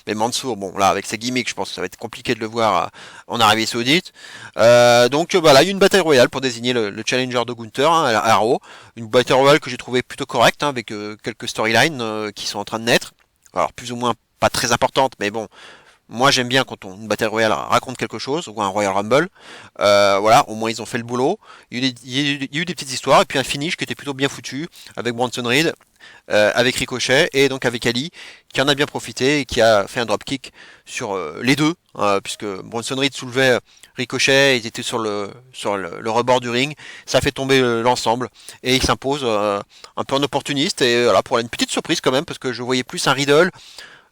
mais Mansour, bon, là, avec ses gimmicks, je pense que ça va être compliqué de le voir en Arabie Saoudite. Voilà, il y a eu une bataille royale pour désigner le challenger de Gunther, hein, à Raw. Une bataille royale que j'ai trouvé plutôt correcte, hein, avec quelques storylines qui sont en train de naître. Alors, plus ou moins pas très importantes, mais bon, moi j'aime bien quand une bataille royale raconte quelque chose, ou un Royal Rumble. Voilà, au moins ils ont fait le boulot. Il y a eu des petites histoires, et puis un finish qui était plutôt bien foutu, avec Bronson Reed, avec Ricochet, et donc avec Ali, qui en a bien profité, et qui a fait un dropkick sur les deux, puisque Bronson Reed soulevait Ricochet, ils étaient sur le rebord du ring, ça a fait tomber l'ensemble, et il s'impose un peu en opportuniste, et voilà, pour une petite surprise quand même, parce que je voyais plus un Riddle,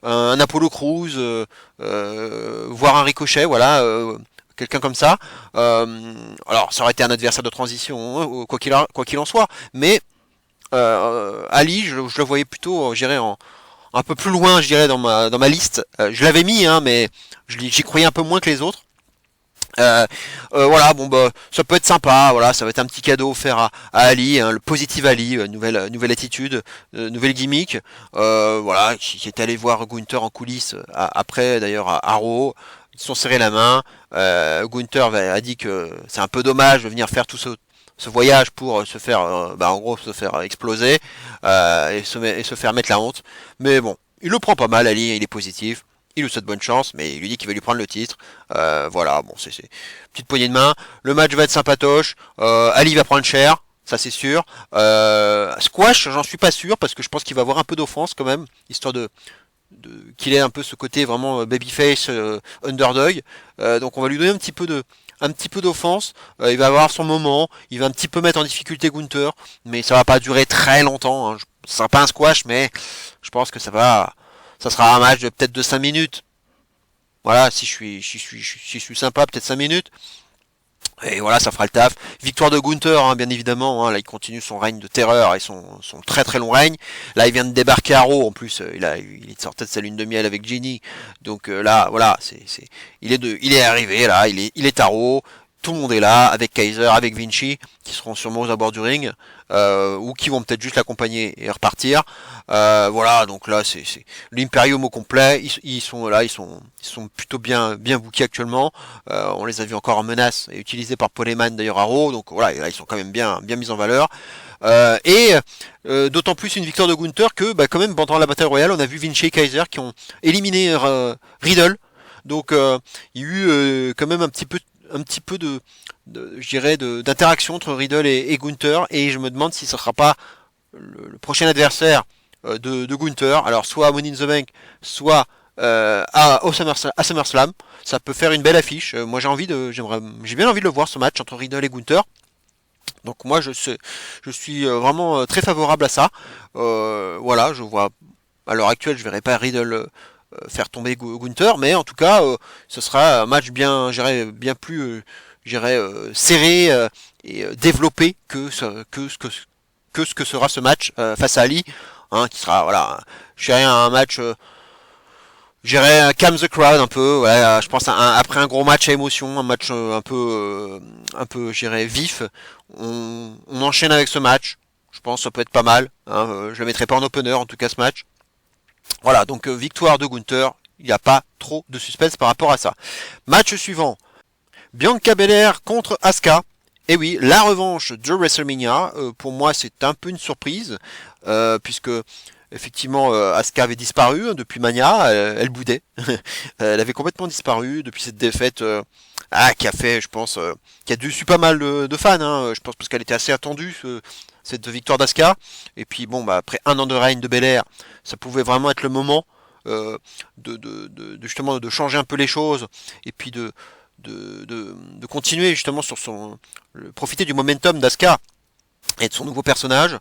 un Apollo Crews, voire un Ricochet, voilà, quelqu'un comme ça. Alors, ça aurait été un adversaire de transition, hein, quoi qu'il en soit, mais Ali, je le voyais plutôt, je dirais, un peu plus loin, je dirais, dans ma liste. Je l'avais mis, hein, mais j'y croyais un peu moins que les autres. Voilà, bon bah ça peut être sympa, voilà, ça va être un petit cadeau offert à Ali, hein, le positive Ali, nouvelle attitude, nouvelle gimmick, voilà, qui est allé voir Gunther en coulisses après d'ailleurs à Raw, ils se sont serrés la main, Gunther a dit que c'est un peu dommage de venir faire tout ce voyage pour se faire, en gros se faire exploser et se faire mettre la honte, mais bon, il le prend pas mal Ali, il est positif. Il lui souhaite bonne chance, mais il lui dit qu'il va lui prendre le titre. Voilà, bon, c'est petite poignée de main. Le match va être sympatoche. Ali va prendre cher, ça c'est sûr. Squash, j'en suis pas sûr, parce que je pense qu'il va avoir un peu d'offense quand même, histoire qu'il ait un peu ce côté vraiment babyface, underdog. Donc on va lui donner un petit peu un petit peu d'offense, il va avoir son moment, il va un petit peu mettre en difficulté Gunther, mais ça va pas durer très longtemps, hein. Ça sera pas un squash, mais je pense que ça sera un match de peut-être de 5 minutes. Voilà, si je suis sympa, peut-être 5 minutes. Et voilà, ça fera le taf. Victoire de Gunther, hein, bien évidemment. Hein, là, il continue son règne de terreur et son très très long règne. Là, il vient de débarquer à Raw. En plus, il est sorti de sa lune de miel avec Ginny. Donc là, voilà, il est arrivé là. Il est à Raw. Tout le monde est là, avec Kaiser, avec Vinci, qui seront sûrement aux abords du ring, ou qui vont peut-être juste l'accompagner et repartir. Voilà, donc là, c'est l'Imperium au complet. Ils sont là, ils sont plutôt bien bookés actuellement. On les a vus encore en menace et utilisés par Paul Heyman d'ailleurs à Raw, donc voilà, là, ils sont quand même bien mis en valeur. D'autant plus une victoire de Gunther que, bah, quand même, pendant la bataille royale, on a vu Vinci et Kaiser qui ont éliminé Riddle. Donc, il y a eu quand même un petit peu je dirais, d'interaction entre Riddle et Gunther, et je me demande si ce sera pas le prochain adversaire de Gunther, alors soit à Money in the Bank, soit à SummerSlam. Ça peut faire une belle affiche. Moi j'ai bien envie de le voir, ce match entre Riddle et Gunther. Donc moi je suis vraiment très favorable à ça. Voilà, je vois à l'heure actuelle, je verrai pas Riddle faire tomber Gunther, mais en tout cas, ce sera un match bien plus, serré et développé que ce que sera ce match face à Ali, hein, qui sera, voilà, un match, calm the crowd un peu, ouais, je pense après un gros match à émotion, un match vif, on enchaîne avec ce match. Je pense que ça peut être pas mal, hein, je le mettrai pas en opener en tout cas ce match. Voilà, donc victoire de Gunther, il n'y a pas trop de suspense par rapport à ça. Match suivant, Bianca Belair contre Asuka. Et oui, la revanche de WrestleMania, pour moi c'est un peu une surprise, puisque effectivement Asuka avait disparu, hein, depuis Mania, elle boudait. Elle avait complètement disparu depuis cette défaite qui a fait, je pense, qui a déçu pas mal de fans, hein, je pense, parce qu'elle était assez attendue, cette victoire d'Asuka. Et puis bon, bah, après un an de règne de Belair, ça pouvait vraiment être le moment justement de changer un peu les choses, et puis de continuer justement sur profiter du momentum d'Asuka et de son nouveau personnage.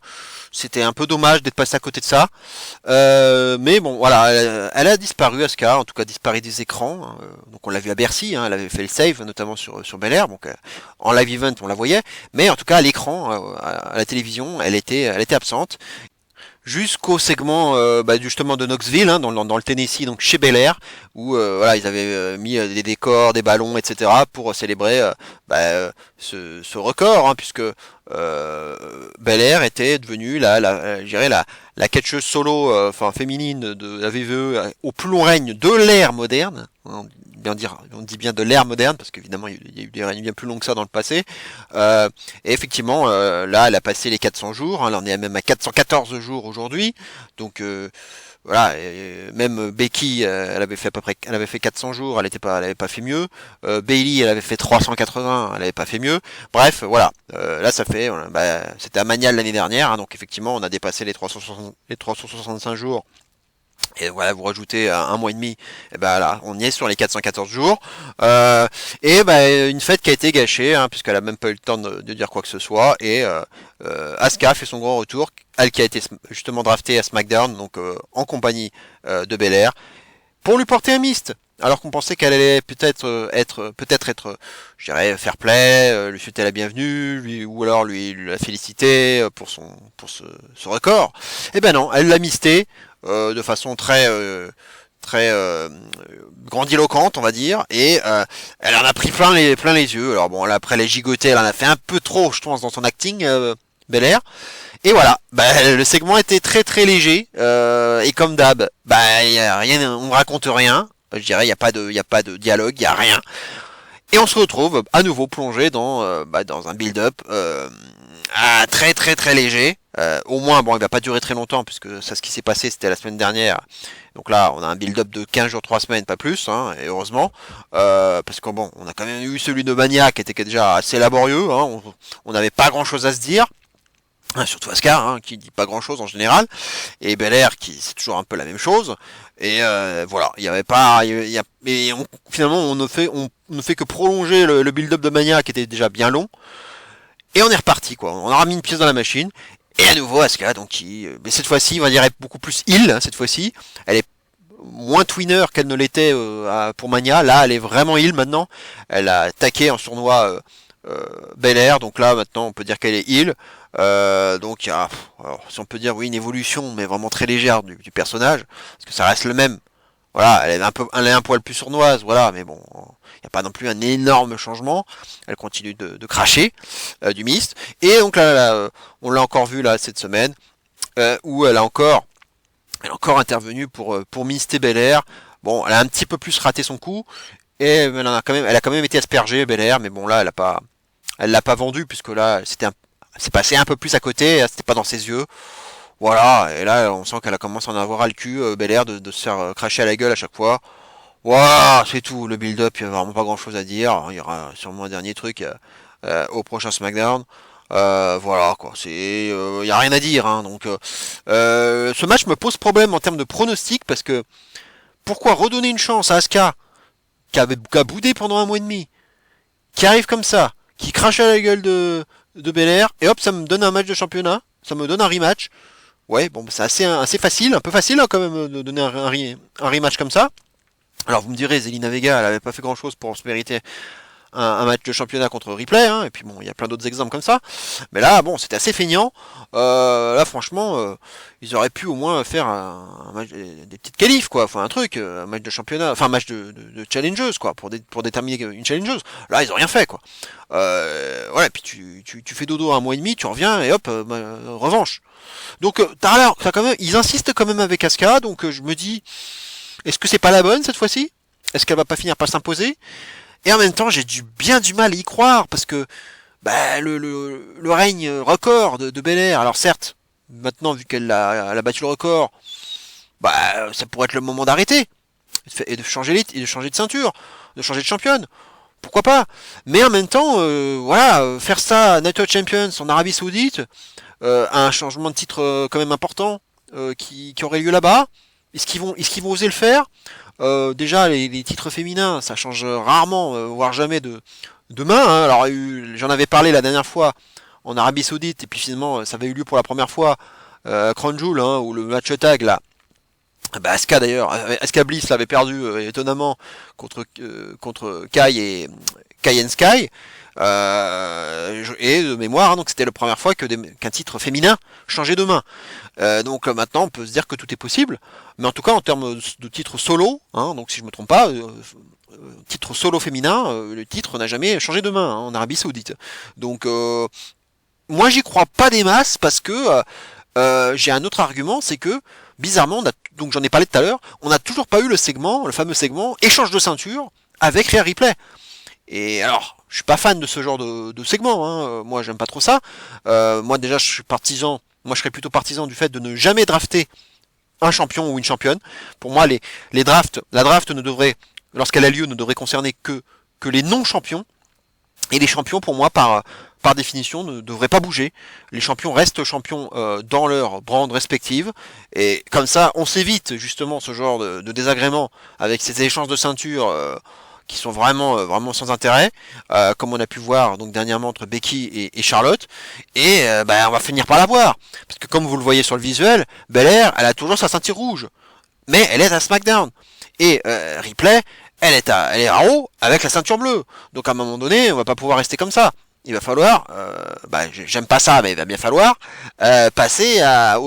C'était un peu dommage d'être passé à côté de ça. Mais bon, voilà, elle a disparu, Asuka, en tout cas disparu des écrans. Donc on l'a vu à Bercy, hein, elle avait fait le save, notamment sur Belair. Donc en live event, on la voyait. Mais en tout cas, à l'écran, à la télévision, elle était absente. Jusqu'au segment justement de Knoxville, hein, dans le Tennessee, donc chez Belair, où voilà, ils avaient mis des décors, des ballons, etc. pour célébrer ce record, hein, puisque Belair était devenue la catcheuse solo, féminine de la WWE au plus long règne de l'ère moderne. On dit bien de l'ère moderne, parce qu'évidemment il y a eu des règnes bien plus longs que ça dans le passé. Et effectivement, là, elle a passé les 400 jours. Hein, là, on est même à 414 jours aujourd'hui. Donc voilà, même Becky, elle avait fait 400 jours, elle avait pas fait mieux. Bayley, elle avait fait 380, elle avait pas fait mieux. Bref, voilà. Là, ça fait, c'était à Mania l'année dernière, hein, donc effectivement, on a dépassé les 365 jours. Et voilà, vous rajoutez un mois et demi, et ben là, on y est sur les 414 jours. Une fête qui a été gâchée, hein, puisqu'elle a même pas eu le temps de dire quoi que ce soit. Et Asuka fait son grand retour, elle qui a été justement draftée à SmackDown, donc en compagnie de Belair, pour lui porter un mist. Alors qu'on pensait qu'elle allait peut-être être, je dirais, fair play, lui souhaiter la bienvenue, ou alors lui la féliciter pour ce record. Eh ben non, elle l'a misté de façon très grandiloquente, on va dire, et elle en a pris plein les yeux. Alors bon, là, après les gigotés, elle en a fait un peu trop, je pense, dans son acting, Belair. Et voilà, le segment était très très léger, et comme d'hab, y a rien, on raconte rien. Je dirais, il y a pas de dialogue, il y a rien. Et on se retrouve à nouveau plongé dans un build-up très très très léger. Au moins, bon, il va pas durer très longtemps, puisque ça, ce qui s'est passé, c'était la semaine dernière. Donc là, on a un build-up de 15 jours, 3 semaines, pas plus, hein, et heureusement. Parce que bon, on a quand même eu celui de Mania qui était déjà assez laborieux, hein, on n'avait pas grand-chose à se dire. Surtout Asuka, hein, qui dit pas grand chose en général, et Belair qui c'est toujours un peu la même chose. Et voilà, il y avait pas, finalement on ne fait que prolonger le build-up de Mania qui était déjà bien long, et on est reparti quoi. On aura mis une pièce dans la machine, et à nouveau Asuka donc qui, mais cette fois-ci on va dire est beaucoup plus heal, hein, cette fois-ci, elle est moins twinner qu'elle ne l'était pour Mania. Là, elle est vraiment heal maintenant. Elle a taqué en sournois Belair, donc là maintenant on peut dire qu'elle est heal. Donc il y a, alors, si on peut dire oui une évolution, mais vraiment très légère du personnage, parce que ça reste le même. Voilà, elle est un poil plus sournoise, voilà, mais bon, il n'y a pas non plus un énorme changement. Elle continue de cracher du mist. Et donc là, on l'a encore vu là cette semaine, où elle est encore intervenue pour mister Belair. Bon, elle a un petit peu plus raté son coup, et elle a quand même été aspergée Belair, mais bon là, elle l'a pas vendu puisque là, c'est passé un peu plus à côté, c'était pas dans ses yeux. Voilà, et là, on sent qu'elle a commencé à en avoir à le cul, Belair, de se faire cracher à la gueule à chaque fois. Voilà, c'est tout. Le build-up, il n'y a vraiment pas grand-chose à dire. Il y aura sûrement un dernier truc au prochain SmackDown. Voilà quoi, y a rien à dire. Hein, donc, ce match me pose problème en termes de pronostic parce que pourquoi redonner une chance à Asuka qui a boudé pendant un mois et demi, qui arrive comme ça, qui crache à la gueule de Belair et hop, ça me donne un match de championnat, ça me donne un rematch. Ouais, bon, c'est assez facile, un peu facile hein, quand même de donner un rematch comme ça. Alors vous me direz, Zelina Vega, elle avait pas fait grand chose pour se mériter un match de championnat contre Ripley, hein, et puis bon, il y a plein d'autres exemples comme ça. Mais là, bon, c'était assez feignant. Là, franchement, ils auraient pu au moins faire un match, des petites qualifs, quoi, enfin un truc, un match de championnat, enfin un match de challengeuse, quoi, pour déterminer une challengeuse. Là, ils ont rien fait, quoi. Voilà, puis tu fais dodo un mois et demi, tu reviens et hop, revanche. Donc, t'as quand même, ils insistent quand même avec Asuka, donc je me dis, est-ce que c'est pas la bonne cette fois-ci? Est-ce qu'elle va pas finir par s'imposer? Et en même temps, j'ai bien du mal à y croire, parce que bah, le règne record de Belair, alors certes, maintenant, vu elle a battu le record, bah, ça pourrait être le moment d'arrêter, et de changer de ceinture, de changer de championne. Pourquoi pas? Mais en même temps, voilà, faire ça à Night of Champions en Arabie Saoudite, un changement de titre quand même important qui aurait lieu là-bas, est-ce qu'ils vont oser le faire? Déjà, les titres féminins, ça change rarement, voire jamais de main. Hein. Alors, j'en avais parlé la dernière fois en Arabie Saoudite, et puis finalement, ça avait eu lieu pour la première fois à Crown Jewel, hein, où le match tag, là, bah, Asuka d'ailleurs, Asuka Bliss l'avait perdu étonnamment contre Kai and Sky. Et de mémoire, hein, donc c'était la première fois qu'un titre féminin changeait de main. Donc maintenant, on peut se dire que tout est possible, mais en tout cas en termes de titre solo, hein, donc si je me trompe pas, titre solo féminin, le titre n'a jamais changé de main hein, en Arabie Saoudite. Donc moi j'y crois pas des masses parce que j'ai un autre argument, c'est que bizarrement, donc j'en ai parlé tout à l'heure, on n'a toujours pas eu le fameux segment échange de ceinture avec Rhea Ripley. Et alors, je suis pas fan de ce genre de segment, hein. Moi j'aime pas trop ça. Moi déjà moi je serais plutôt partisan du fait de ne jamais drafter un champion ou une championne. Pour moi la draft ne devrait, lorsqu'elle a lieu, ne devrait concerner que les non-champions. Et les champions pour moi par définition ne devraient pas bouger. Les champions restent champions dans leur brand respective. Et comme ça, on s'évite justement ce genre de désagrément avec ces échanges de ceintures qui sont vraiment sans intérêt, comme on a pu voir donc dernièrement entre Becky et Charlotte, et on va finir par la voir, parce que comme vous le voyez sur le visuel, Belair, elle a toujours sa ceinture rouge, mais elle est à SmackDown, et Ripley, elle est à Raw avec la ceinture bleue, donc à un moment donné, on va pas pouvoir rester comme ça. Il va falloir, j'aime pas ça, mais il va bien falloir passer à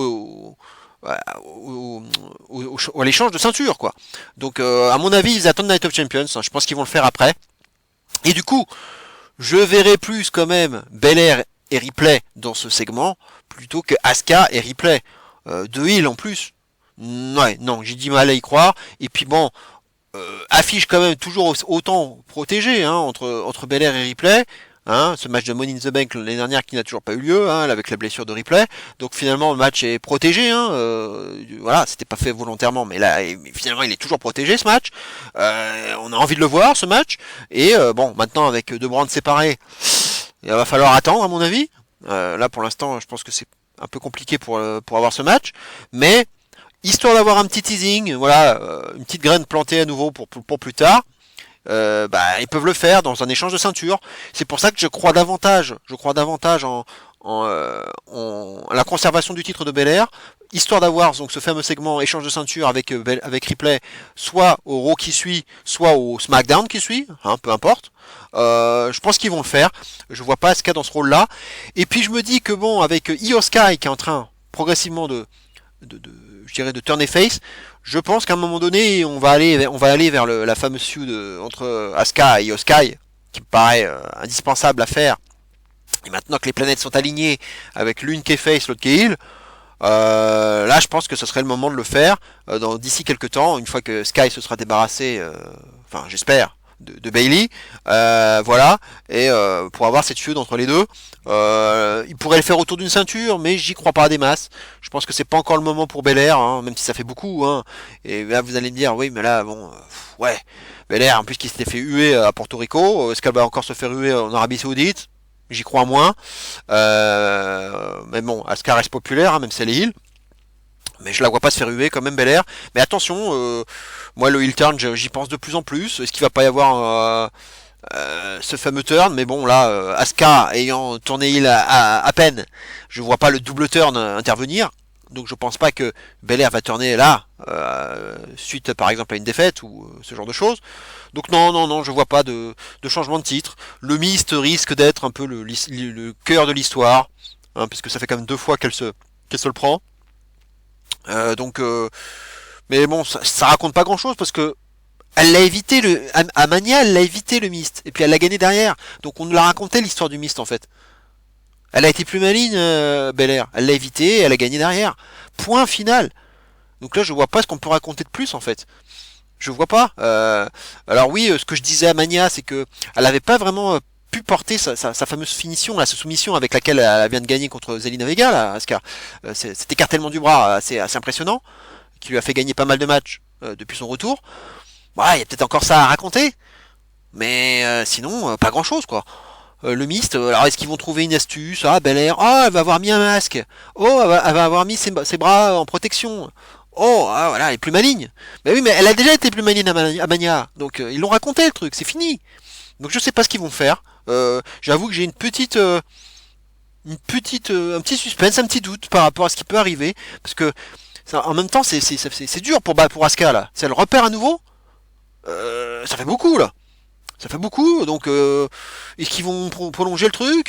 l'échange de ceinture quoi. Donc à mon avis ils attendent Night of Champions, hein. Je pense qu'ils vont le faire après. Et du coup, je verrai plus quand même Belair et Ripley dans ce segment plutôt que Asuka et Ripley. De heal en plus. Ouais, non, j'ai dit mal à y croire. Et puis bon, affiche quand même toujours autant protégé hein, entre Belair et Ripley. Hein, ce match de Money in the Bank l'année dernière qui n'a toujours pas eu lieu hein, avec la blessure de Ripley, donc finalement le match est protégé hein, voilà, c'était pas fait volontairement mais là finalement il est toujours protégé ce match, on a envie de le voir ce match, et bon maintenant avec deux brands séparés il va falloir attendre à mon avis, là pour l'instant je pense que un peu compliqué pour avoir ce match, mais histoire d'avoir un petit teasing, voilà, une petite graine plantée à nouveau pour plus tard. Ils peuvent le faire dans un échange de ceinture. C'est pour ça que je crois davantage en la conservation du titre de Belair, histoire d'avoir donc ce fameux segment échange de ceinture avec Ripley, soit au Raw qui suit, soit au SmackDown qui suit, hein, peu importe. Je pense qu'ils vont le faire. Je vois pas Asuka dans ce rôle-là. Et puis je me dis que bon, avec Io Sky qui est en train progressivement je dirais de turner face, je pense qu'à un moment donné on va aller vers la fameuse feud entre Asuka et Io Sky, qui me paraît indispensable à faire. Et maintenant que les planètes sont alignées avec l'une qui est face, l'autre qui est heel, là je pense que ce serait le moment de le faire d'ici quelques temps, une fois que Sky se sera débarrassé, enfin j'espère, de Bayley, voilà, et pour avoir cette feud entre les deux. Il pourrait le faire autour d'une ceinture, mais j'y crois pas des masses. Je pense que c'est pas encore le moment pour Belair, hein, même si ça fait beaucoup, hein. Et là vous allez me dire, oui mais là bon, ouais, Belair en plus qui s'était fait huer à Porto Rico, est-ce qu'elle va encore se faire huer en Arabie Saoudite? J'y crois moins. Mais bon, Asuka reste populaire, hein, même si elle est heel. Mais je la vois pas se faire huer quand même, Belair. Mais attention, moi le heel turn, j'y pense de plus en plus. Est-ce qu'il va pas y avoir ce fameux turn? Mais bon, là, Asuka ayant tourné heel à peine, je vois pas le double turn intervenir. Donc je pense pas que Belair va tourner là, suite par exemple à une défaite ou ce genre de choses. Donc non, je vois pas de changement de titre. Le Mist risque d'être un peu le cœur de l'histoire, hein, puisque ça fait quand même 2 fois qu'elle se le prend. Mais bon, ça raconte pas grand chose parce que elle l'a évité à Mania, elle l'a évité le Mist, et puis elle l'a gagné derrière. Donc on nous l'a raconté l'histoire du Mist en fait. Elle a été plus maligne, Belair. Elle l'a évité, elle a gagné derrière. Point final. Donc là, je vois pas ce qu'on peut raconter de plus en fait. Je vois pas. Alors oui, ce que je disais à Mania, c'est que elle avait pas vraiment pu porter sa fameuse finition, là, sa soumission avec laquelle elle vient de gagner contre Zelina Vega, là, Asuka. Cet écartèlement du bras assez impressionnant, qui lui a fait gagner pas mal de matchs depuis son retour. Ouais, il y a peut-être encore ça à raconter, mais sinon, pas grand-chose, quoi. Le Mist, alors est-ce qu'ils vont trouver une astuce? Ah, Belair, oh, elle va avoir mis un masque. Oh, elle va avoir mis ses bras en protection. Oh, ah, voilà, elle est plus maligne. Mais oui, mais elle a déjà été plus maligne à Mania. Donc, ils l'ont raconté, le truc, c'est fini. Donc, je sais pas ce qu'ils vont faire. J'avoue que j'ai un petit suspense, un petit doute par rapport à ce qui peut arriver. Parce que, en même temps, c'est dur pour Asuka, là. Si elle repère à nouveau, ça fait beaucoup, là. Ça fait beaucoup, donc est-ce qu'ils vont prolonger le truc,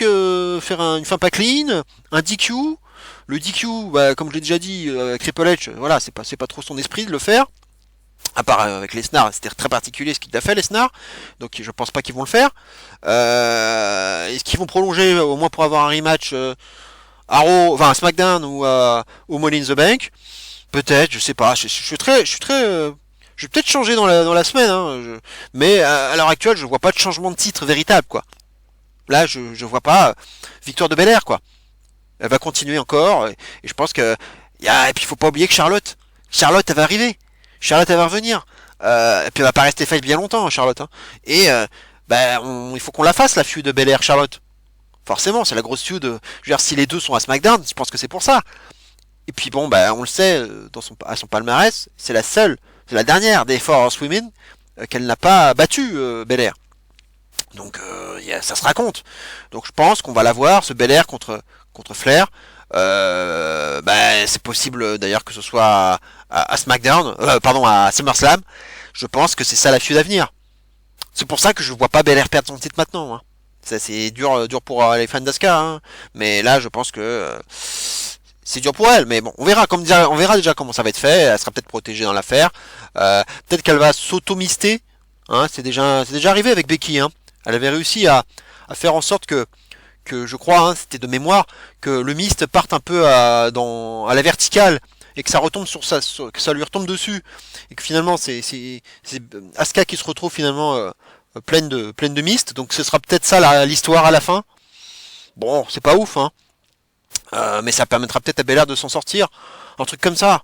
faire une fin pas clean, un DQ? Le DQ, bah, comme je l'ai déjà dit, Triple H, voilà, c'est pas trop son esprit de le faire. À part avec Lesnar, c'était très particulier ce qu'il a fait Lesnar, donc je pense pas qu'ils vont le faire. Est-ce qu'ils vont prolonger au moins pour avoir un rematch à Raw, enfin à SmackDown ou au Money in the Bank? Peut-être, je sais pas. Je suis très je vais peut-être changer dans la semaine, hein, mais à l'heure actuelle, je vois pas de changement de titre véritable, quoi. Là, je vois pas victoire de Belair, quoi. Elle va continuer encore, et je pense que et puis il faut pas oublier que Charlotte, elle va arriver, Charlotte elle va revenir, et puis elle va pas rester face bien longtemps, hein, Charlotte, hein. Et il faut qu'on la fasse la feud de Belair Charlotte. Forcément, c'est la grosse feud. Je veux dire, si les deux sont à SmackDown, je pense que c'est pour ça. Et puis bon, on le sait, à son palmarès, c'est la dernière des Force Women qu'elle n'a pas battu Belair. Donc ça se raconte. Donc je pense qu'on va la voir, ce Belair contre Flair. C'est possible d'ailleurs que ce soit à SmackDown, pardon, à SummerSlam. Je pense que c'est ça la feud à venir. C'est pour ça que je vois pas Belair perdre son titre maintenant, hein. Ça c'est dur pour les fans d'Asuka, hein. Mais là je pense que c'est dur pour elle, mais bon, on verra déjà comment ça va être fait. Elle sera peut-être protégée dans l'affaire. Peut-être qu'elle va s'auto-mister. Hein, c'est déjà arrivé avec Becky. Hein. Elle avait réussi à faire en sorte que je crois, hein, c'était de mémoire, que le mist parte un peu à la verticale et que ça retombe que ça lui retombe dessus et que finalement c'est Asuka qui se retrouve finalement pleine de mist. Donc ce sera peut-être ça l'histoire à la fin. Bon, c'est pas ouf, hein. Mais ça permettra peut-être à Belair de s'en sortir, un truc comme ça.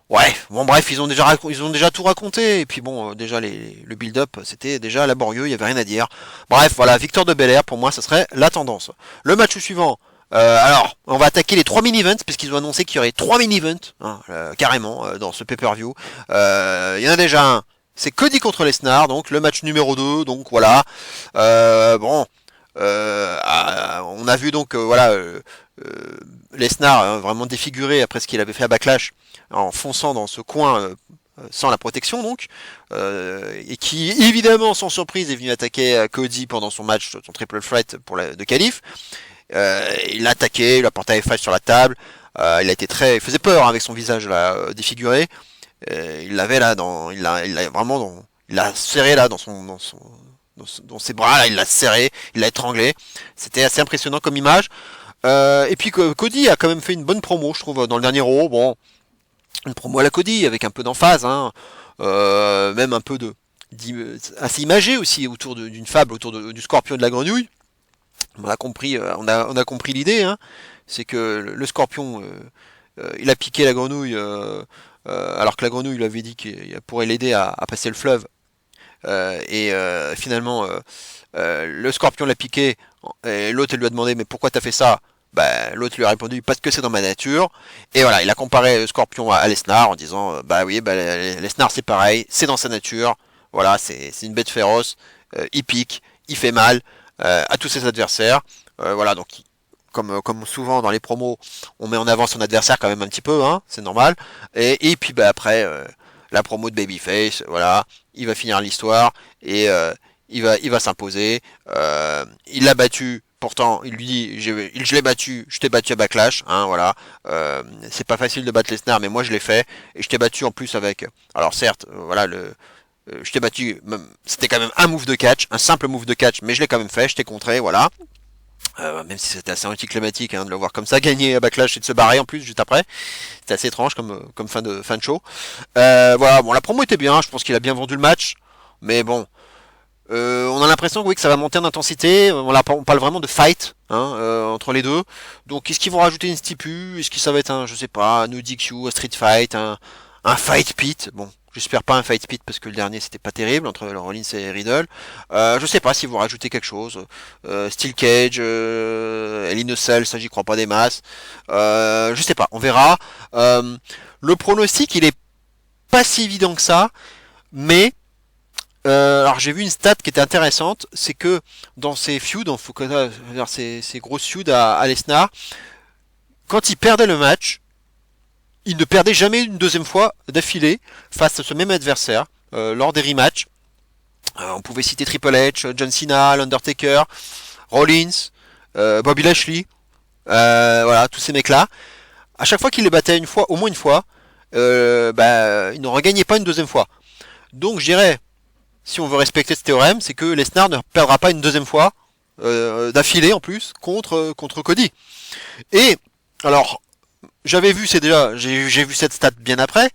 Ouais, bon bref, ils ont déjà tout raconté, et puis bon, déjà le build-up, c'était déjà laborieux, il y avait rien à dire. Bref, voilà, victoire de Belair, pour moi, ça serait la tendance. Le match suivant, Alors, on va attaquer les 3 mini-events, puisqu'ils ont annoncé qu'il y aurait 3 mini-events, hein, carrément, dans ce pay-per-view. Il y en a déjà un, c'est Cody contre Lesnar, donc le match numéro 2, donc voilà. Bon, on a vu donc, Lesnar hein, vraiment défiguré après ce qu'il avait fait à Backlash, en fonçant dans ce coin sans la protection donc, et qui évidemment sans surprise est venu attaquer Cody pendant son match, son triple threat de qualif. Il l'a attaqué, il a porté F5 sur la table. Il faisait peur hein, avec son visage là défiguré. Il l'avait là il l'a serré là dans ses bras là, il l'a serré, il l'a étranglé. C'était assez impressionnant comme image. Et puis Cody a quand même fait une bonne promo, je trouve, dans le dernier Raw. Bon, une promo à la Cody avec un peu d'emphase, hein. Même un peu assez imagé aussi autour d'une fable autour du scorpion et de la grenouille. On a compris, on a compris l'idée, hein. C'est que le scorpion, il a piqué la grenouille, alors que la grenouille lui avait dit qu'il pourrait l'aider à passer le fleuve. Finalement, le scorpion l'a piqué, et l'autre lui a demandé mais pourquoi t'as fait ça? Bah, l'autre lui a répondu parce que c'est dans ma nature. Et voilà, il a comparé le scorpion à Lesnar en disant bah oui, bah, Lesnar c'est pareil, c'est dans sa nature. Voilà, c'est une bête féroce, il pique, il fait mal à tous ses adversaires. Voilà, donc comme souvent dans les promos, on met en avant son adversaire quand même un petit peu, hein, c'est normal. Et puis bah après la promo de Babyface, voilà, il va finir l'histoire et il va s'imposer. Il l'a battu. Pourtant, il lui dit, je l'ai battu, je t'ai battu à Backlash, hein, voilà. C'est pas facile de battre Lesnar, mais moi je l'ai fait et je t'ai battu en plus avec. Alors certes, voilà je t'ai battu. C'était quand même un move de catch, un simple move de catch, mais je l'ai quand même fait, je t'ai contré, voilà. Même si c'était assez anticlimatique hein, de le voir comme ça gagner à Backlash et de se barrer en plus juste après, c'était assez étrange comme fin de show. Voilà, bon la promo était bien, je pense qu'il a bien vendu le match, mais bon. On a l'impression oui, que ça va monter en intensité. On parle vraiment de fight hein, entre les deux. Donc est-ce qu'ils vont rajouter une stipu? Est-ce que ça va être un, je sais pas, un no DQ, un street fight, un fight pit? Bon, j'espère pas un fight pit parce que le dernier c'était pas terrible entre Rollins et Riddle. Je sais pas s'ils vont rajouter quelque chose. Steel Cage, Hell in a Cell, ça j'y crois pas des masses. Je sais pas, on verra. Le pronostic il est pas si évident que ça, mais alors j'ai vu une stat qui était intéressante, c'est que dans ces feuds, ces grosses feuds à Lesnar, quand il perdait le match, il ne perdait jamais une deuxième fois d'affilée face à ce même adversaire lors des rematchs. On pouvait citer Triple H, John Cena, l'Undertaker, Rollins, Bobby Lashley, voilà tous ces mecs-là. À chaque fois qu'il les battait une fois, au moins une fois, il ne regagnait pas une deuxième fois. Donc je dirais si on veut respecter ce théorème, c'est que Lesnar ne perdra pas une deuxième fois d'affilée en plus contre Cody. Et alors j'avais vu j'ai vu cette stat bien après,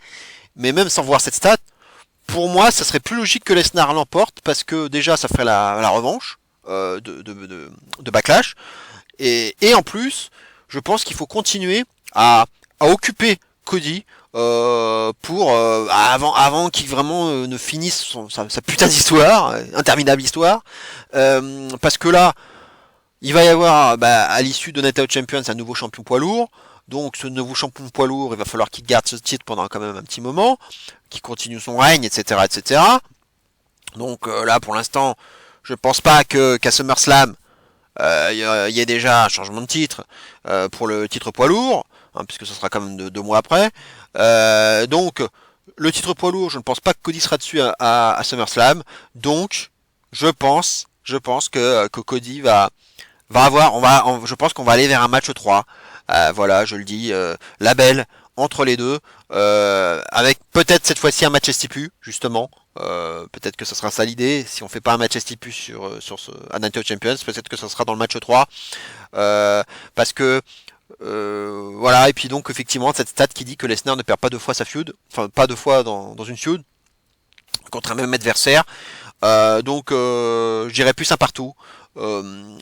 mais même sans voir cette stat, pour moi ça serait plus logique que Lesnar l'emporte parce que déjà ça ferait la revanche de Backlash et en plus je pense qu'il faut continuer à occuper Cody avant qu'il vraiment ne finisse sa putain d'histoire, interminable histoire, parce que là, il va y avoir à l'issue de Night Out Champions un nouveau champion poids lourd, donc ce nouveau champion poids lourd, il va falloir qu'il garde ce titre pendant quand même un petit moment, qu'il continue son règne, etc., etc. Donc là, pour l'instant, je pense pas qu'à SummerSlam, il y ait déjà un changement de titre pour le titre poids lourd, hein, puisque ce sera quand même 2 mois après. Donc, le titre poids lourd, je ne pense pas que Cody sera dessus à SummerSlam. Donc, je pense que Cody va avoir, je pense qu'on va aller vers un match 3. Voilà, je le dis, label entre les deux, avec peut-être cette fois-ci un match STPU, justement. Peut-être que ce sera ça l'idée. Si on fait pas un match STPU sur à Night of Champions, peut-être que ce sera dans le match 3. Parce que voilà, et puis donc effectivement cette stat qui dit que Lesnar ne perd pas 2 fois sa feud, enfin pas 2 fois dans une feud contre un même adversaire. Donc je dirais plus un partout,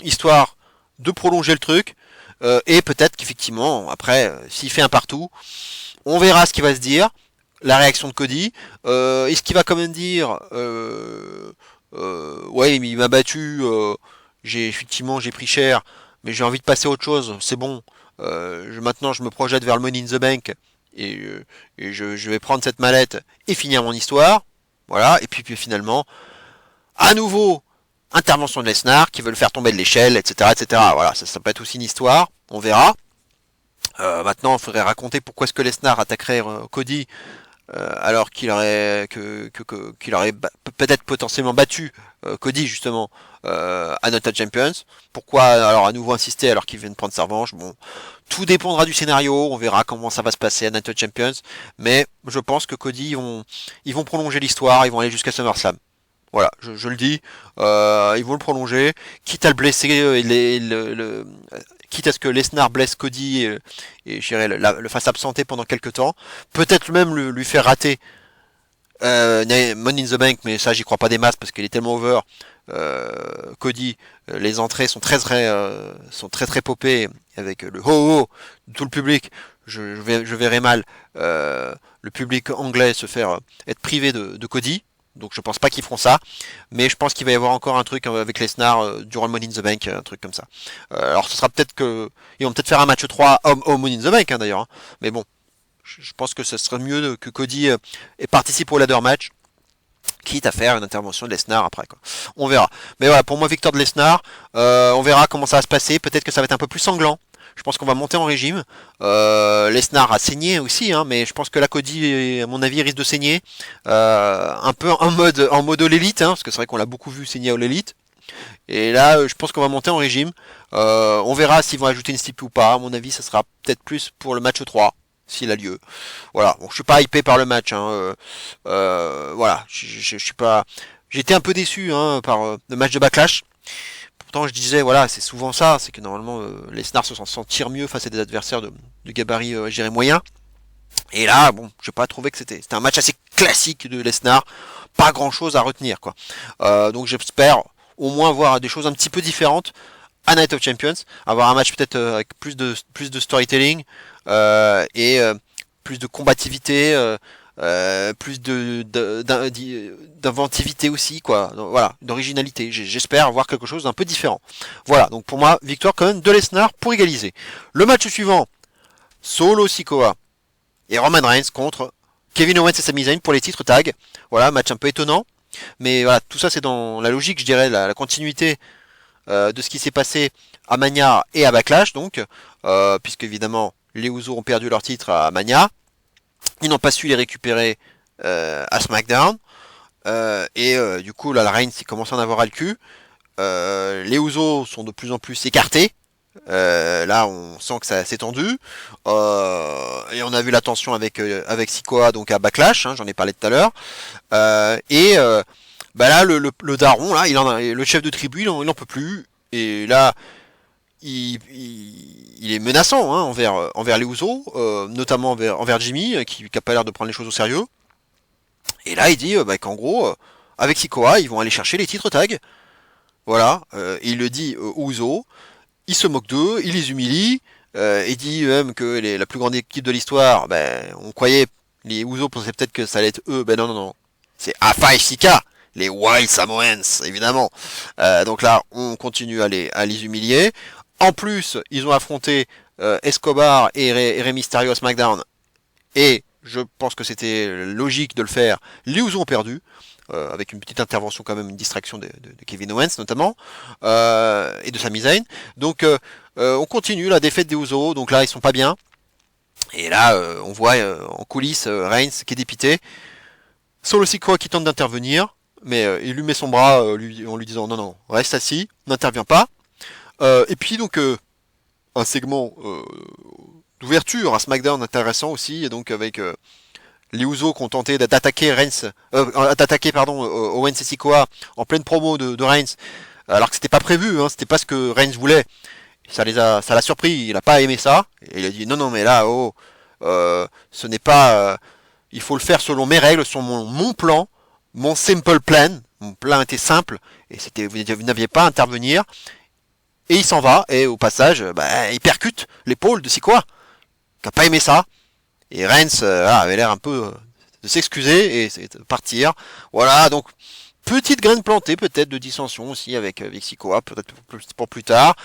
histoire de prolonger le truc, et peut-être qu'effectivement après s'il fait un partout, on verra ce qu'il va se dire, la réaction de Cody, est-ce qu'il va quand même dire ouais il m'a battu, j'ai pris cher, mais j'ai envie de passer à autre chose, c'est bon. Maintenant, je me projette vers le Money in the Bank et je vais prendre cette mallette et finir mon histoire. Voilà, et puis finalement, à nouveau, intervention de Lesnar qui veut le faire tomber de l'échelle, etc., etc. Voilà, ça peut être aussi une histoire, on verra. Maintenant, il faudrait raconter pourquoi est-ce que Lesnar attaquerait Cody alors qu'il aurait peut-être potentiellement battu Cody justement à Night of Champions. Pourquoi alors à nouveau insister alors qu'il vient de prendre sa revanche? Bon, tout dépendra du scénario, on verra comment ça va se passer à Night of Champions, mais je pense que Cody ils vont prolonger l'histoire, ils vont aller jusqu'à SummerSlam. Voilà, je le dis, ils vont le prolonger, quitte à le blesser, quitte à ce que Lesnar blesse Cody et je dirais, le fasse absenter pendant quelques temps, peut-être même lui faire rater Money in the Bank, mais ça j'y crois pas des masses parce qu'il est tellement over. Cody, les entrées sont très très popées avec le ho ho de tout le public. Je verrai mal le public anglais se faire être privé de Cody. Donc je pense pas qu'ils feront ça, mais je pense qu'il va y avoir encore un truc avec Lesnar durant le Money in the Bank, un truc comme ça. Alors ce sera peut-être que ils vont peut-être faire un match 3 au Money in the Bank d'ailleurs, hein. Mais bon, je pense que ce serait mieux que Cody participe au ladder match, quitte à faire une intervention de Lesnar après quoi. On verra. Mais voilà, pour moi victoire de Lesnar, on verra comment ça va se passer. Peut-être que ça va être un peu plus sanglant. Je pense qu'on va monter en régime. Lesnar a saigné aussi, hein, mais je pense que la Cody, à mon avis, risque de saigner. Un peu en mode l'élite, hein, parce que c'est vrai qu'on l'a beaucoup vu saigner à l'élite. Et là, je pense qu'on va monter en régime. On verra s'ils vont ajouter une stipule ou pas. À mon avis, ça sera peut-être plus pour le match 3, s'il a lieu. Voilà. Bon, je suis pas hypé par le match. Hein. Voilà. Je suis pas. J'étais un peu déçu hein, par le match de Backlash. Pourtant, je disais, voilà, c'est souvent ça, c'est que normalement, les Snars s'en tirent mieux face à des adversaires de gabarit, je dirais, moyen. Et là, bon, j'ai pas trouvé que c'était un match assez classique de Lesnar, pas grand chose à retenir, quoi. Donc j'espère au moins voir des choses un petit peu différentes à Night of Champions, avoir un match peut-être avec plus de storytelling et plus de combativité, plus d'inventivité aussi, quoi. Donc, voilà, d'originalité. J'espère avoir quelque chose d'un peu différent. Voilà, donc pour moi, victoire quand même de Lesnar pour égaliser. Le match suivant, Solo Sikoa et Roman Reigns contre Kevin Owens et Sami Zayn pour les titres tag. Voilà, match un peu étonnant, mais voilà, tout ça c'est dans la logique, je dirais, la continuité de ce qui s'est passé à Mania et à Backlash, donc, puisque évidemment les Usos ont perdu leur titre à Mania. Ils n'ont pas su les récupérer à SmackDown. Du coup, là, la Reigns il commence à en avoir à le cul. Les Usos sont de plus en plus écartés. Là, on sent que ça s'est tendu. Et on a vu la tension avec Sikoa donc à Backlash. Hein, j'en ai parlé tout à l'heure. Bah là, le daron, là, le chef de tribu, il en peut plus. Et là, il est menaçant hein, envers les Usos, notamment envers Jimmy, qui a pas l'air de prendre les choses au sérieux. Et là, il dit qu'en gros, avec Sikoa, ils vont aller chercher les titres tag. Voilà, il le dit aux Usos, il se moque d'eux, il les humilie, il dit même que la plus grande équipe de l'histoire, on croyait, les Usos pensaient peut-être que ça allait être eux, non, c'est Afa et Shika, les Wild Samoans, évidemment. Donc là, on continue à les humilier. En plus, ils ont affronté Escobar et Rey Mysterio à SmackDown. Et je pense que c'était logique de le faire. Les Usos ont perdu. Avec une petite intervention quand même, une distraction de Kevin Owens notamment. Et de Sami Zayn. Donc on continue la défaite des Usos. Donc là, ils sont pas bien. Et là, on voit en coulisses Reigns qui est dépité. Solo Sikoa qui tente d'intervenir. Mais il lui met son bras en lui disant non, reste assis, n'interviens pas. Et puis donc un segment d'ouverture à SmackDown intéressant aussi, et donc avec les Usos qui ont tenté d'attaquer Owens et Sikoa en pleine promo de Reigns, alors que c'était pas prévu, hein, c'était pas ce que Reigns voulait. Ça l'a surpris, il a pas aimé ça, et il a dit non mais là ce n'est pas, il faut le faire selon mes règles, selon mon plan, mon simple plan. Mon plan était simple et vous n'aviez pas à intervenir. Et il s'en va, et au passage, il percute l'épaule de Sikoa, qui a pas aimé ça. Et Reigns avait l'air un peu de s'excuser et de partir. Voilà, donc petite graine plantée peut-être de dissension aussi avec Sikoa, peut-être pour plus tard.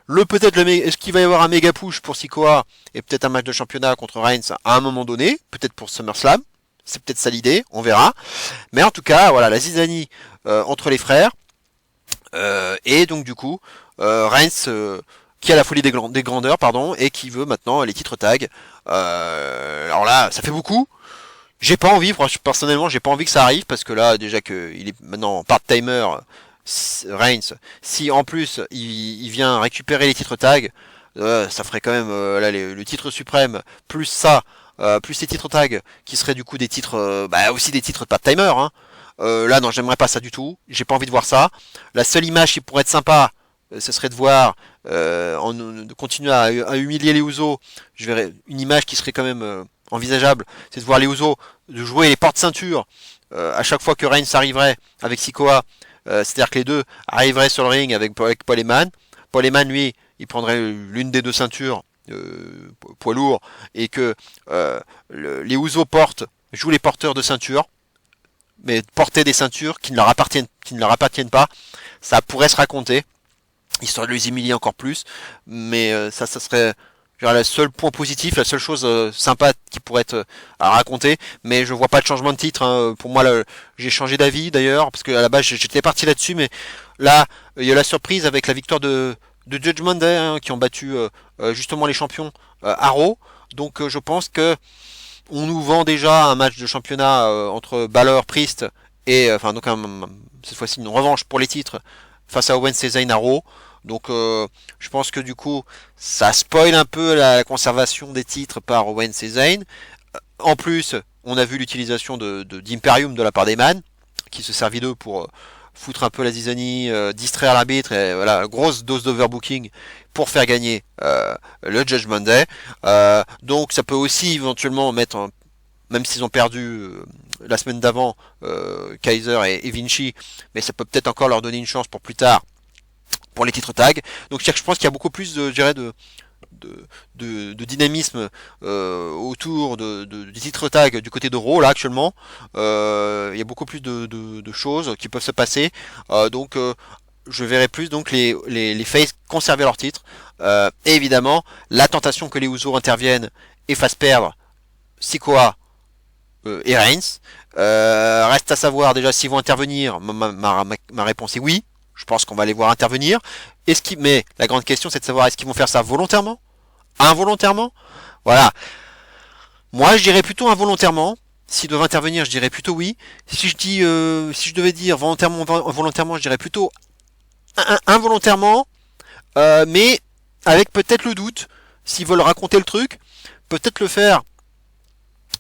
Est-ce qu'il va y avoir un méga push pour Sikoa et peut-être un match de championnat contre Reigns à un moment donné, peut-être pour SummerSlam. C'est peut-être ça l'idée, on verra. Mais en tout cas, voilà, la zizanie entre les frères. Et donc du coup, Reigns qui a la folie des grandeurs, pardon, et qui veut maintenant les titres tag. Alors là, ça fait beaucoup. J'ai pas envie, personnellement, j'ai pas envie que ça arrive parce que là, déjà que il est maintenant part-timer, Reigns, si en plus il vient récupérer les titres tag, ça ferait quand même là le titre suprême plus ça, plus les titres tag qui seraient du coup des titres, aussi des titres part-timer. Hein. Là, non, j'aimerais pas ça du tout. J'ai pas envie de voir ça. La seule image qui pourrait être sympa, ce serait de voir de continuer à humilier les Usos. Je verrais une image qui serait quand même envisageable, c'est de voir les Usos de jouer les porte-ceintures à chaque fois que Reigns arriverait avec Sikoa. C'est-à-dire que les deux arriveraient sur le ring avec Paul Heyman. Paul Heyman, lui, il prendrait l'une des deux ceintures poids lourd et que les Usos jouent les porteurs de ceintures, mais porter des ceintures qui ne leur appartiennent pas, ça pourrait se raconter, histoire de les humilier encore plus, mais ça serait le seul point positif, la seule chose sympa qui pourrait être à raconter, mais je vois pas de changement de titre. Hein. Pour moi, j'ai changé d'avis d'ailleurs, parce que à la base j'étais parti là-dessus, mais là il y a la surprise avec la victoire de Judgment Day, hein, qui ont battu justement les champions à Raw. Donc je pense que on nous vend déjà un match de championnat entre Balor, Priest et cette fois-ci une revanche pour les titres face à Owens et Zayn à Raw. Donc je pense que du coup ça spoil un peu la conservation des titres par Owens et Zayn. En plus, on a vu l'utilisation d'Imperium de la part d'Heyman, qui se servit d'eux pour foutre un peu la zizanie, distraire l'arbitre, et voilà, grosse dose d'overbooking pour faire gagner le Judgment Day. Donc ça peut aussi éventuellement mettre, même s'ils ont perdu la semaine d'avant Kaiser et Vinci, mais ça peut peut-être encore leur donner une chance pour plus tard pour les titres tag. Donc je pense qu'il y a beaucoup plus de dynamisme autour du titre tag du côté de Raw là actuellement. Il y a beaucoup plus de choses qui peuvent se passer. Donc je verrai plus donc les faces conserver leur titre. Et évidemment la tentation que les Usos interviennent et fassent perdre Sikoa et Reigns. Reste à savoir déjà s'ils vont intervenir. Ma réponse est oui. Je pense qu'on va les voir intervenir. Mais la grande question, c'est de savoir est-ce qu'ils vont faire ça volontairement, involontairement. Voilà. Moi, je dirais plutôt involontairement. S'ils doivent intervenir, je dirais plutôt oui. Si je devais dire volontairement, je dirais plutôt involontairement. Mais avec peut-être le doute, s'ils veulent raconter le truc, peut-être le faire,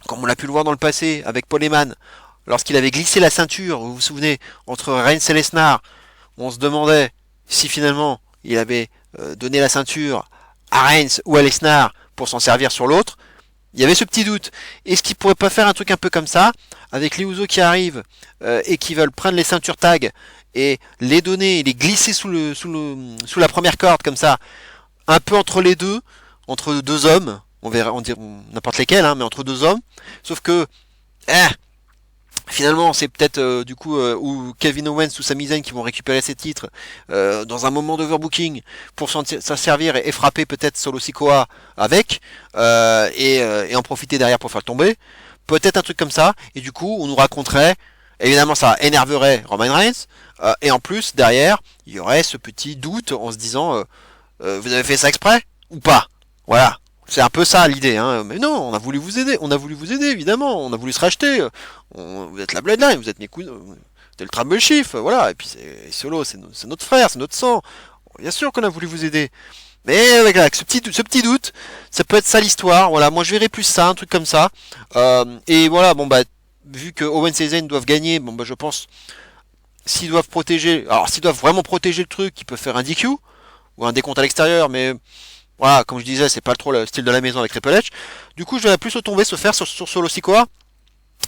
comme on l'a pu le voir dans le passé avec Paul Heyman, lorsqu'il avait glissé la ceinture, vous vous souvenez, entre Reigns et Lesnar. On se demandait si finalement il avait donné la ceinture à Reigns ou à Lesnar pour s'en servir sur l'autre. Il y avait ce petit doute. Est-ce qu'il pourrait pas faire un truc un peu comme ça, avec les Usos qui arrivent et qui veulent prendre les ceintures tag et les donner, et les glisser sous la première corde comme ça, un peu entre les deux, entre deux hommes, on verra, on dirait n'importe lesquels, hein, mais entre deux hommes. Sauf que finalement, c'est peut-être du coup ou Kevin Owens ou Sami Zayn qui vont récupérer ces titres dans un moment d'overbooking pour s'en servir et frapper peut-être Solo Sikoa avec et en profiter derrière pour faire tomber. Peut-être un truc comme ça. Et du coup, on nous raconterait. Évidemment, ça énerverait Roman Reigns. Et en plus, derrière, il y aurait ce petit doute en se disant vous avez fait ça exprès ou pas. Voilà. C'est un peu ça l'idée, hein. Mais non, on a voulu vous aider, évidemment, on a voulu se racheter. Vous êtes la Bloodline, vous êtes mes cousins, vous êtes le Tribal Chief, voilà. Et puis Solo, c'est notre frère, c'est notre sang. Bien sûr qu'on a voulu vous aider. Mais avec ce petit doute, ça peut être ça l'histoire. Voilà, moi je verrais plus ça, un truc comme ça. Et voilà, bon bah vu que Owens et Zayn doivent gagner, bon bah je pense s'ils doivent vraiment protéger le truc, ils peuvent faire un DQ ou un décompte à l'extérieur, mais voilà, comme je disais, c'est pas trop le style de la maison avec Triple H. Du coup, je vais plus se faire sur Solo Sikoa.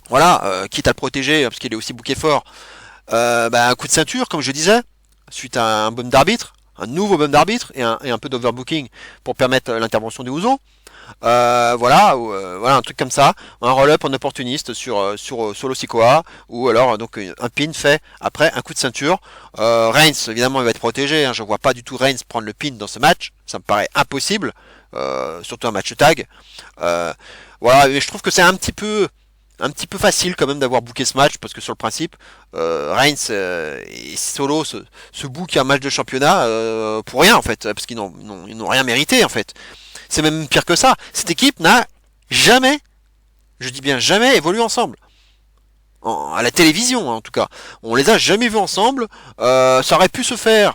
Voilà, quitte à le protéger, parce qu'il est aussi bouquet fort. Un coup de ceinture, comme je disais, suite à un bum d'arbitre, un nouveau bum d'arbitre, et un peu d'overbooking pour permettre l'intervention des Usos. voilà, voilà un truc comme ça, un roll-up en opportuniste sur Solo Sikoa, ou alors donc un pin fait après un coup de ceinture. Reigns évidemment il va être protégé, hein, je vois pas du tout Reigns prendre le pin dans ce match, ça me paraît impossible, surtout un match tag. Euh, voilà, mais je trouve que c'est un petit peu facile quand même d'avoir booké ce match parce que sur le principe, Reigns et Solo se bookent un match de championnat pour rien en fait, parce qu'ils n'ont rien mérité en fait. C'est même pire que ça. Cette équipe n'a jamais, je dis bien jamais, évolué ensemble. À la télévision, hein, en tout cas. On les a jamais vus ensemble. Ça aurait pu se faire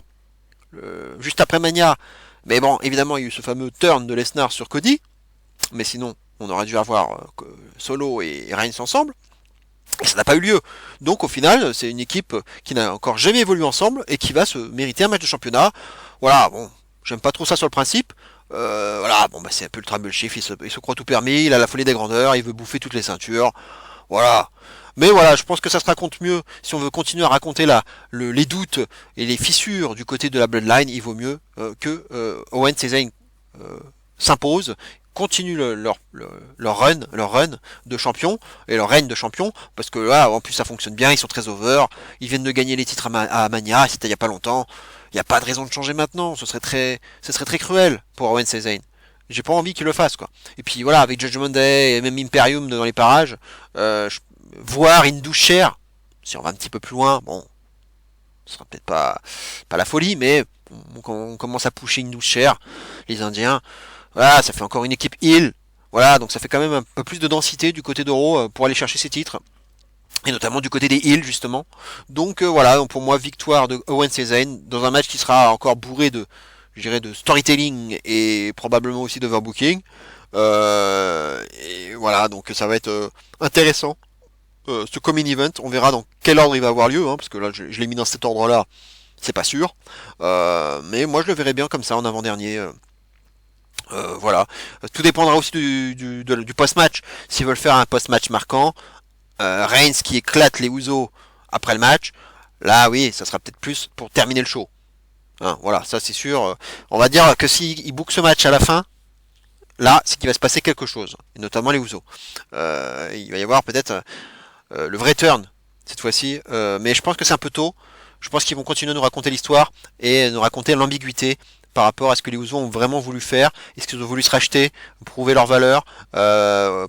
juste après Mania. Mais bon, évidemment, il y a eu ce fameux turn de Lesnar sur Cody. Mais sinon, on aurait dû avoir Solo et Reigns ensemble. Et ça n'a pas eu lieu. Donc au final, c'est une équipe qui n'a encore jamais évolué ensemble et qui va se mériter un match de championnat. Voilà, bon, j'aime pas trop ça sur le principe. Voilà, bon bah c'est un peu le trouble chief, il se croit tout permis, il a la folie des grandeurs, il veut bouffer toutes les ceintures. Voilà. Mais voilà, je pense que ça se raconte mieux. Si on veut continuer à raconter les doutes et les fissures du côté de la Bloodline, il vaut mieux que Owens et Zayn s'imposent, continuent leur run de champion et leur règne de champion, parce que là, en plus ça fonctionne bien, ils sont très over, ils viennent de gagner les titres à Mania, c'était il y a pas longtemps, il n'y a pas de raison de changer maintenant, ce serait très cruel pour Owens et Zayn. J'ai pas envie qu'ils le fassent quoi. Et puis voilà, avec Judgment Day et même Imperium dans les parages, voir une douche chère, si on va un petit peu plus loin, bon, ce sera peut-être pas la folie, mais on commence à pusher une douche chère, les Indiens. Voilà, ça fait encore une équipe heel. Voilà, donc ça fait quand même un peu plus de densité du côté d'Euro pour aller chercher ses titres. Et notamment du côté des heels justement. Donc voilà, donc pour moi victoire de Owens et Zayn dans un match qui sera encore bourré je dirais, de storytelling et probablement aussi d'overbooking. Et voilà, donc ça va être intéressant. Ce common event, on verra dans quel ordre il va avoir lieu, hein, parce que là je l'ai mis dans cet ordre-là, c'est pas sûr. Mais moi je le verrai bien comme ça en avant-dernier. Voilà. Tout dépendra aussi du post-match. S'ils veulent faire un post-match marquant, Reigns qui éclate les Usos après le match, là oui, ça sera peut-être plus pour terminer le show. Hein, voilà, ça c'est sûr. On va dire que s'il book ce match à la fin, là, c'est qu'il va se passer quelque chose, et notamment les Usos. Il va y avoir peut-être le vrai turn cette fois-ci, mais je pense que c'est un peu tôt. Je pense qu'ils vont continuer à nous raconter l'histoire et nous raconter l'ambiguïté par rapport à ce que les Usos ont vraiment voulu faire. Est-ce qu'ils ont voulu se racheter, prouver leur valeur,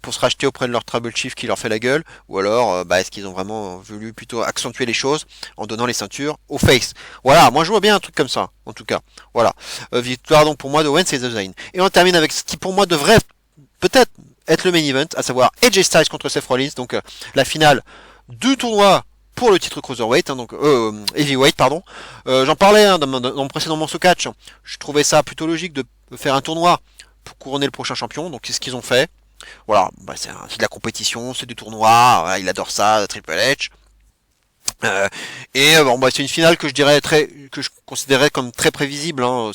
pour se racheter auprès de leur Tribal Chief qui leur fait la gueule, ou alors est-ce qu'ils ont vraiment voulu plutôt accentuer les choses en donnant les ceintures aux face. Voilà, moi je vois bien un truc comme ça, en tout cas. Voilà, victoire donc pour moi de Owens et The Zayn. Et on termine avec ce qui pour moi devrait peut-être être le main event, à savoir AJ Styles contre Seth Rollins, donc la finale du tournoi pour le titre cruiserweight, hein, donc heavyweight pardon. J'en parlais hein, dans mon précédent morceau catch. Je trouvais ça plutôt logique de faire un tournoi pour couronner le prochain champion. Donc c'est ce qu'ils ont fait. Voilà, c'est de la compétition, c'est du tournoi. Voilà, il adore ça, Triple H. C'est une finale que je considérais comme très prévisible. Hein.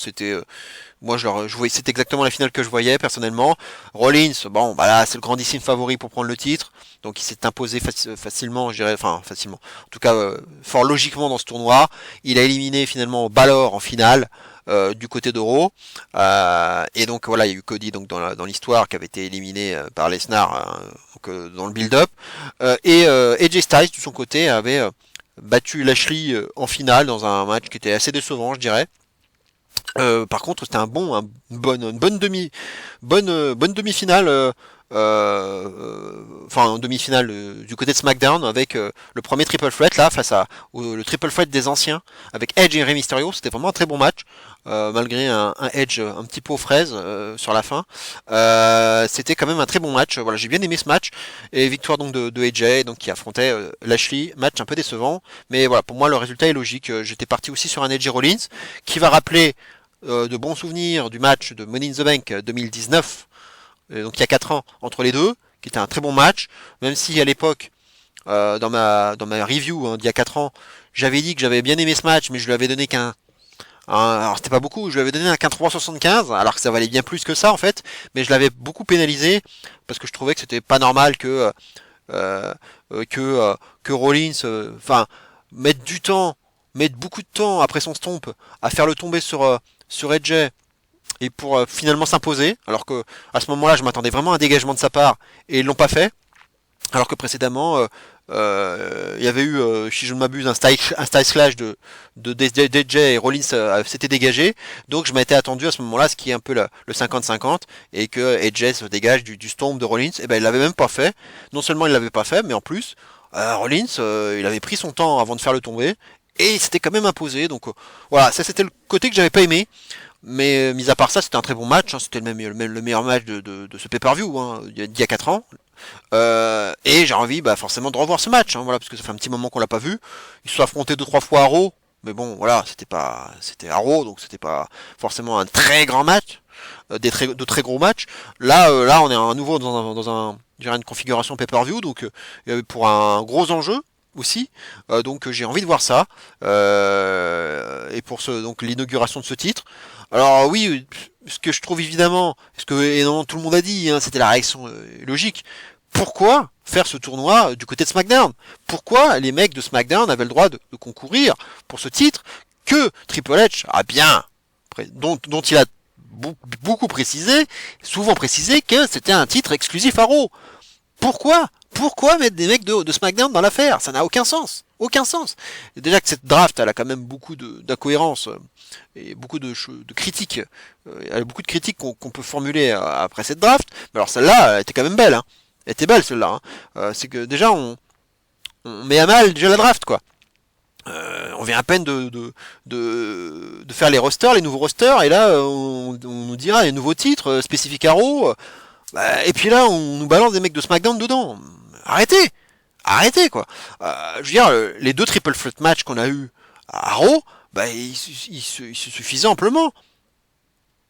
Moi, je voyais, c'est exactement la finale que je voyais personnellement. Rollins, bon, bah là, c'est le grandissime favori pour prendre le titre, donc il s'est imposé facilement, je dirais, enfin facilement. En tout cas, fort logiquement dans ce tournoi, il a éliminé finalement Balor en finale. Du côté d'Euro, et donc voilà, il y a eu Cody donc dans l'histoire qui avait été éliminé par Lesnar dans le build-up, et AJ Styles de son côté avait battu Lashley en finale dans un match qui était assez décevant, je dirais. Par contre, c'était une bonne demi-finale, enfin une demi-finale du côté de SmackDown avec le premier triple threat là le triple threat des anciens avec Edge et Rey Mysterio. C'était vraiment un très bon match, malgré un Edge un petit peu aux fraises sur la fin. C'était quand même un très bon match. Voilà, j'ai bien aimé ce match et victoire donc de AJ donc qui affrontait Lashley. Match un peu décevant, mais voilà, pour moi le résultat est logique. J'étais parti aussi sur un Edge Rollins qui va rappeler de bons souvenirs du match de Money in the Bank 2019, donc il y a 4 ans entre les deux, qui était un très bon match, même si à l'époque, dans ma review d'il y a 4 ans, j'avais dit que j'avais bien aimé ce match, mais je lui avais donné alors c'était pas beaucoup, je lui avais donné un 3,75, alors que ça valait bien plus que ça en fait, mais je l'avais beaucoup pénalisé, parce que je trouvais que c'était pas normal que Rollins, mette beaucoup de temps après son stomp à faire le tomber sur Edge et pour finalement s'imposer, alors que à ce moment-là, je m'attendais vraiment à un dégagement de sa part, et ils l'ont pas fait. Alors que précédemment, il y avait eu, si je ne m'abuse, un style slash de DJ et Rollins s'était dégagé. Donc je m'étais attendu à ce moment-là, ce qui est un peu le 50-50, et que AJ se dégage du Storm de Rollins. Et ben il l'avait même pas fait. Non seulement il l'avait pas fait, mais en plus, Rollins, il avait pris son temps avant de faire le tomber. Et il s'était quand même imposé. Donc voilà, ça c'était le côté que j'avais pas aimé. Mais mis à part ça, c'était un très bon match. Hein, c'était le meilleur match de ce pay-per-view hein, il y a 4 ans. Et j'ai envie forcément de revoir ce match, hein, voilà, parce que ça fait un petit moment qu'on l'a pas vu. Ils se sont affrontés 2-3 fois à Raw, mais bon, voilà, c'était à Raw, donc c'était pas forcément un très grand match, de très gros matchs. Là, on est à nouveau je dirais une configuration pay-per-view, donc pour un gros enjeu aussi, donc j'ai envie de voir ça. Et pour donc l'inauguration de ce titre. Alors oui, ce que je trouve évidemment, et non, tout le monde a dit, hein, c'était la réaction logique. Pourquoi faire ce tournoi du côté de SmackDown? Pourquoi les mecs de SmackDown avaient le droit de concourir pour ce titre que Triple H a bien, dont il a beaucoup précisé, souvent précisé que c'était un titre exclusif à Raw. Pourquoi mettre des mecs de SmackDown dans l'affaire? Ça n'a aucun sens. Aucun sens. Et déjà que cette draft, elle a quand même beaucoup d'incohérences et beaucoup de critiques. Il y a beaucoup de critiques qu'on peut formuler après cette draft. Mais alors celle-là, elle était quand même belle. Hein. Elle était belle celle-là. Hein. C'est que déjà, on met à mal déjà la draft, quoi. On vient à peine de faire les rosters, les nouveaux rosters, et là, on nous dira les nouveaux titres spécifiques à Raw. Et puis là, on nous balance des mecs de SmackDown dedans. Arrêtez quoi. Je veux dire, les 2 triple threat matchs qu'on a eu à Raw, ils se suffisaient amplement.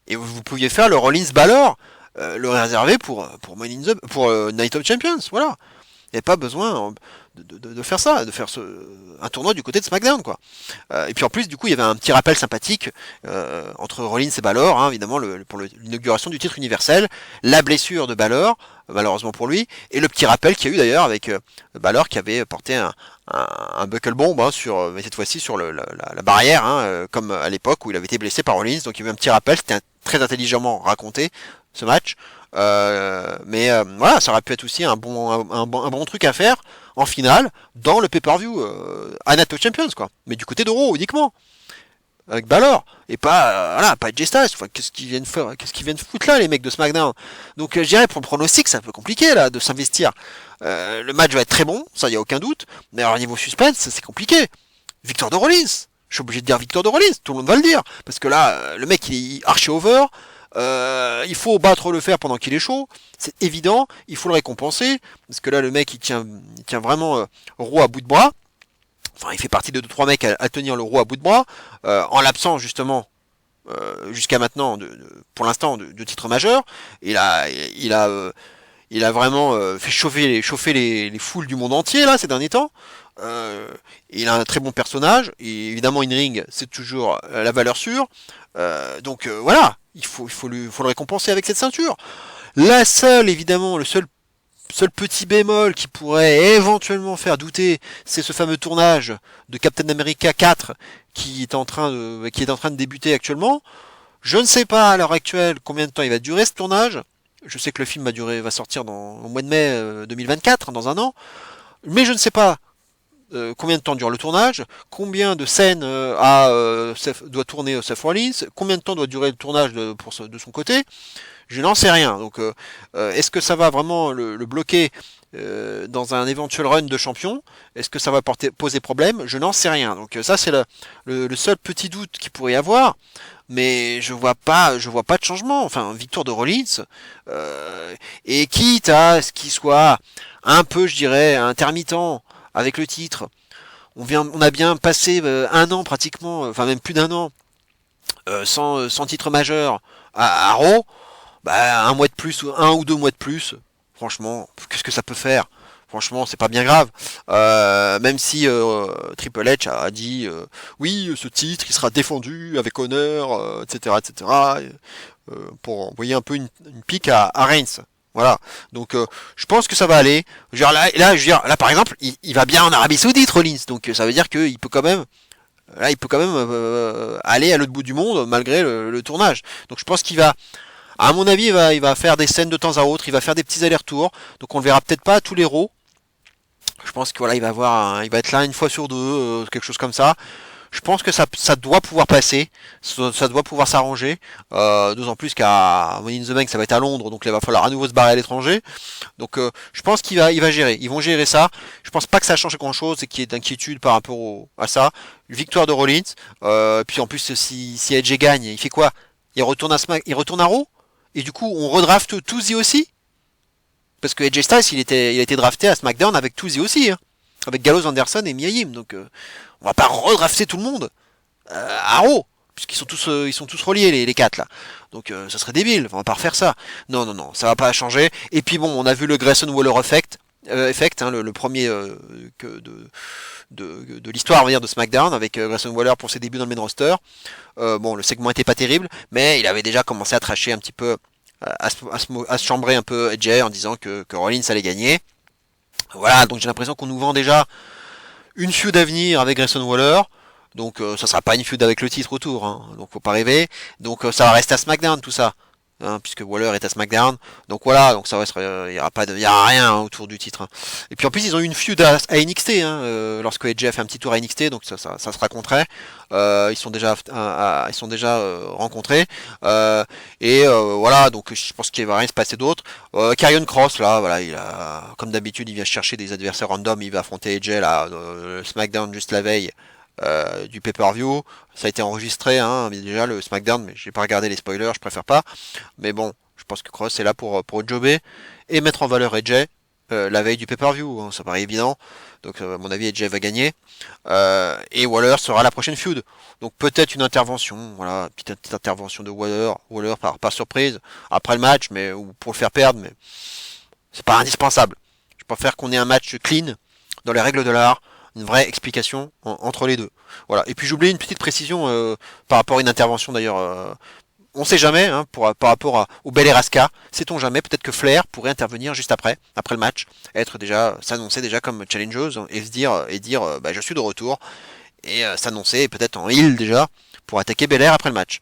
Et vous pouviez faire le Rollins Balor, le réserver pour Night of Champions, voilà. Il n'y avait pas besoin de faire ça, de faire un tournoi du côté de SmackDown, quoi. Et puis en plus, du coup, il y avait un petit rappel sympathique entre Rollins et Balor, hein, évidemment, pour l'inauguration du titre universel, la blessure de Balor, malheureusement pour lui, et le petit rappel qu'il y a eu d'ailleurs avec Balor qui avait porté un buckle bomb hein, mais cette fois-ci sur la barrière, hein, comme à l'époque où il avait été blessé par Rollins. Donc il y avait un petit rappel, c'était très intelligemment raconté ce match. Voilà, ça aurait pu être aussi un bon truc à faire en finale dans le pay-per-view à Night of Champions, quoi. Mais du côté de Raw uniquement. Avec Balor et pas AJ Styles. Enfin, qu'est-ce qu'ils viennent foutre là les mecs de SmackDown? Donc je dirais pour le pronostic c'est un peu compliqué là de s'investir. Le match va être très bon, ça y a aucun doute, mais alors niveau suspense c'est compliqué. Victoire de Rollins, je suis obligé de dire victoire de Rollins, tout le monde va le dire parce que là le mec il est archi over. Il faut battre le fer pendant qu'il est chaud, c'est évident, il faut le récompenser parce que là le mec il tient vraiment Raw à bout de bras. Enfin, il fait partie de 2-3 mecs à tenir le Raw à bout de bras, en l'absence justement jusqu'à maintenant, pour l'instant, de titre majeur. Il a vraiment fait chauffer les foules du monde entier là ces derniers temps. Il a un très bon personnage et évidemment in ring c'est toujours la valeur sûre. Donc voilà, il faut le récompenser avec cette ceinture. Évidemment, le seul petit bémol qui pourrait éventuellement faire douter, c'est ce fameux tournage de Captain America 4 qui est en train de débuter actuellement. Je ne sais pas à l'heure actuelle combien de temps il va durer ce tournage. Je sais que le film va sortir au mois de mai 2024, dans un an. Mais je ne sais pas combien de temps dure le tournage, combien de scènes doit tourner Seth Rollins, combien de temps doit durer le tournage de son côté. Je n'en sais rien. Donc, est-ce que ça va vraiment le bloquer dans un éventuel run de champion? Est-ce que ça va poser problème? Je n'en sais rien. Donc, ça c'est le seul petit doute qu'il pourrait y avoir. Mais je vois pas de changement. Enfin, victoire de Rollins. Et quitte à ce qu'il soit un peu, je dirais, intermittent avec le titre. On a bien passé un an pratiquement, enfin même plus d'1 an, sans titre majeur à Raw. Un mois de plus, 1 ou 2 mois de plus, franchement, qu'est-ce que ça peut faire? Franchement, c'est pas bien grave. Même si Triple H a dit oui, ce titre il sera défendu avec honneur, etc., etc. Pour envoyer un peu une pique à Reigns. Voilà. Donc je pense que ça va aller. Là, par exemple, il va bien en Arabie Saoudite, Rollins. Donc ça veut dire qu'il peut quand même là il peut quand même aller à l'autre bout du monde malgré le tournage. Donc je pense qu'il va, à mon avis, il va faire des scènes de temps à autre, il va faire des petits allers-retours, donc on le verra peut-être pas à tous les Raw. Je pense que voilà, il va être là une fois sur deux, quelque chose comme ça. Je pense que ça doit pouvoir passer, ça doit pouvoir s'arranger, d'autant plus qu'à Money in the Bank ça va être à Londres, donc là, il va falloir à nouveau se barrer à l'étranger. Donc je pense il va gérer, ils vont gérer ça. Je pense pas que ça change grand chose et qu'il y ait d'inquiétude par rapport à ça. Victoire de Rollins, puis en plus si Edge gagne, il fait quoi? Il retourne il retourne à Raw et du coup on redrafte Tuesday aussi, parce que AJ Styles il a été drafté à SmackDown avec Tuesday aussi, hein, avec Gallows Anderson et Mia Yim, donc on va pas redrafter tout le monde à Raw, puisqu'ils sont ils sont tous reliés les quatre là. Donc ça serait débile, on va pas refaire ça. Non non non, ça va pas changer. Et puis bon, on a vu le Grayson Waller effect, hein, le premier de l'histoire, on va dire, de SmackDown, avec Grayson Waller pour ses débuts dans le main roster. Bon, le segment était pas terrible, mais il avait déjà commencé à tracher un petit peu, à se chambrer un peu AJ en disant que Rollins allait gagner. Voilà, donc j'ai l'impression qu'on nous vend déjà une feud à venir avec Grayson Waller. Donc ça sera pas une feud avec le titre autour, hein, donc faut pas rêver. Donc ça va rester à SmackDown tout ça, hein, puisque Waller est à SmackDown. Donc voilà, donc ça reste, il y aura pas de, il y a rien, hein, autour du titre, hein. Et puis en plus ils ont eu une feud à NXT, hein, lorsque AJ a fait un petit tour à NXT, donc ça se raconterait. Ils sont déjà rencontrés, voilà, donc je pense qu'il va rien se passer d'autre. Karrion Kross là, voilà, il a, comme d'habitude, il vient chercher des adversaires random, il va affronter AJ là, SmackDown juste la veille. Du pay-per-view, ça a été enregistré, hein, mais déjà le SmackDown, mais j'ai pas regardé les spoilers, je préfère pas. Mais bon, je pense que Cross est là pour jobber et mettre en valeur AJ la veille du pay-per-view, hein, ça paraît évident. Donc à mon avis AJ va gagner, et Waller sera la prochaine feud. Donc peut-être une intervention, voilà, petite intervention de Waller par surprise après le match, mais ou pour le faire perdre, mais c'est pas indispensable. Je préfère qu'on ait un match clean dans les règles de l'art, une vraie explication entre les deux. Voilà. Et puis j'oublie une petite précision par rapport à une intervention d'ailleurs. On sait jamais, hein, par rapport au Bel Eraska, sait-on jamais, peut-être que Flair pourrait intervenir juste après le match, s'annoncer déjà comme challengeuse et dire bah, je suis de retour, et s'annoncer peut-être en heel déjà pour attaquer Belair après le match.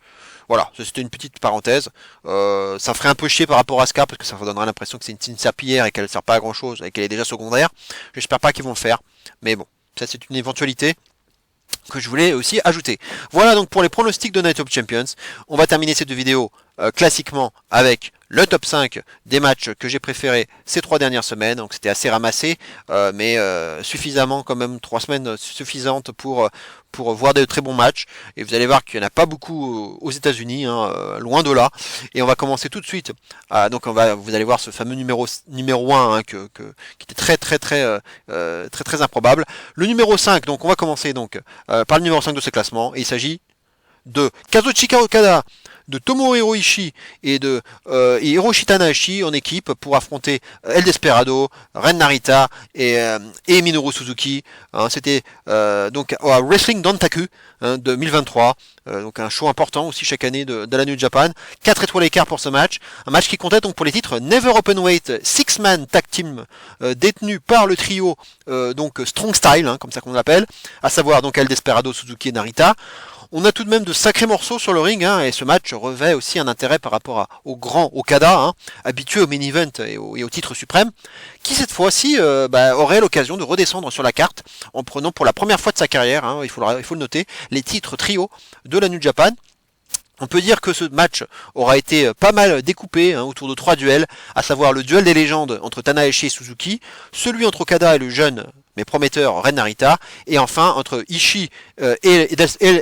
Voilà, c'était une petite parenthèse. Ça ferait un peu chier par rapport à Asuka, parce que ça donnerait l'impression que c'est une serpillière et qu'elle ne sert pas à grand chose et qu'elle est déjà secondaire. J'espère pas qu'ils vont le faire, mais bon, ça c'est une éventualité que je voulais aussi ajouter. Voilà donc pour les pronostics de Night of Champions. On va terminer cette vidéo classiquement avec le top 5 des matchs que j'ai préférés ces 3 dernières semaines. Donc c'était assez ramassé, mais suffisamment quand même, 3 semaines suffisantes pour voir de très bons matchs. Et vous allez voir qu'il n'y en a pas beaucoup aux États-Unis, hein, loin de là. Et on va commencer tout de suite. Donc vous allez voir ce fameux numéro 1, hein, qui était très improbable. Le numéro 5, donc on va commencer donc par le numéro 5 de ce classement. Et il s'agit de Kazuchika Okada, de Tomohiro Ishii et de Hiroshi Tanahashi en équipe pour affronter El Desperado, Ren Narita et Minoru Suzuki. Hein, c'était donc au Wrestling Dantaku, hein, 2023. Donc un show important aussi chaque année de la New Japan. 4 étoiles écart pour ce match. Un match qui comptait donc pour les titres Never Openweight 6-man Tag Team, détenu par le trio donc Strong Style, hein, comme ça qu'on l'appelle, à savoir donc El Desperado, Suzuki et Narita. On a tout de même de sacrés morceaux sur le ring, hein, et ce match revêt aussi un intérêt par rapport au grand Okada, hein, habitué au main event et au titre suprême, qui cette fois-ci aurait l'occasion de redescendre sur la carte en prenant pour la première fois de sa carrière, hein, il faut le noter, les titres trio de la New Japan. On peut dire que ce match aura été pas mal découpé, hein, autour de 3 duels, à savoir le duel des légendes entre Tanahashi et Suzuki, celui entre Okada et le jeune mais prometteur Ren Narita, et enfin entre Ishii et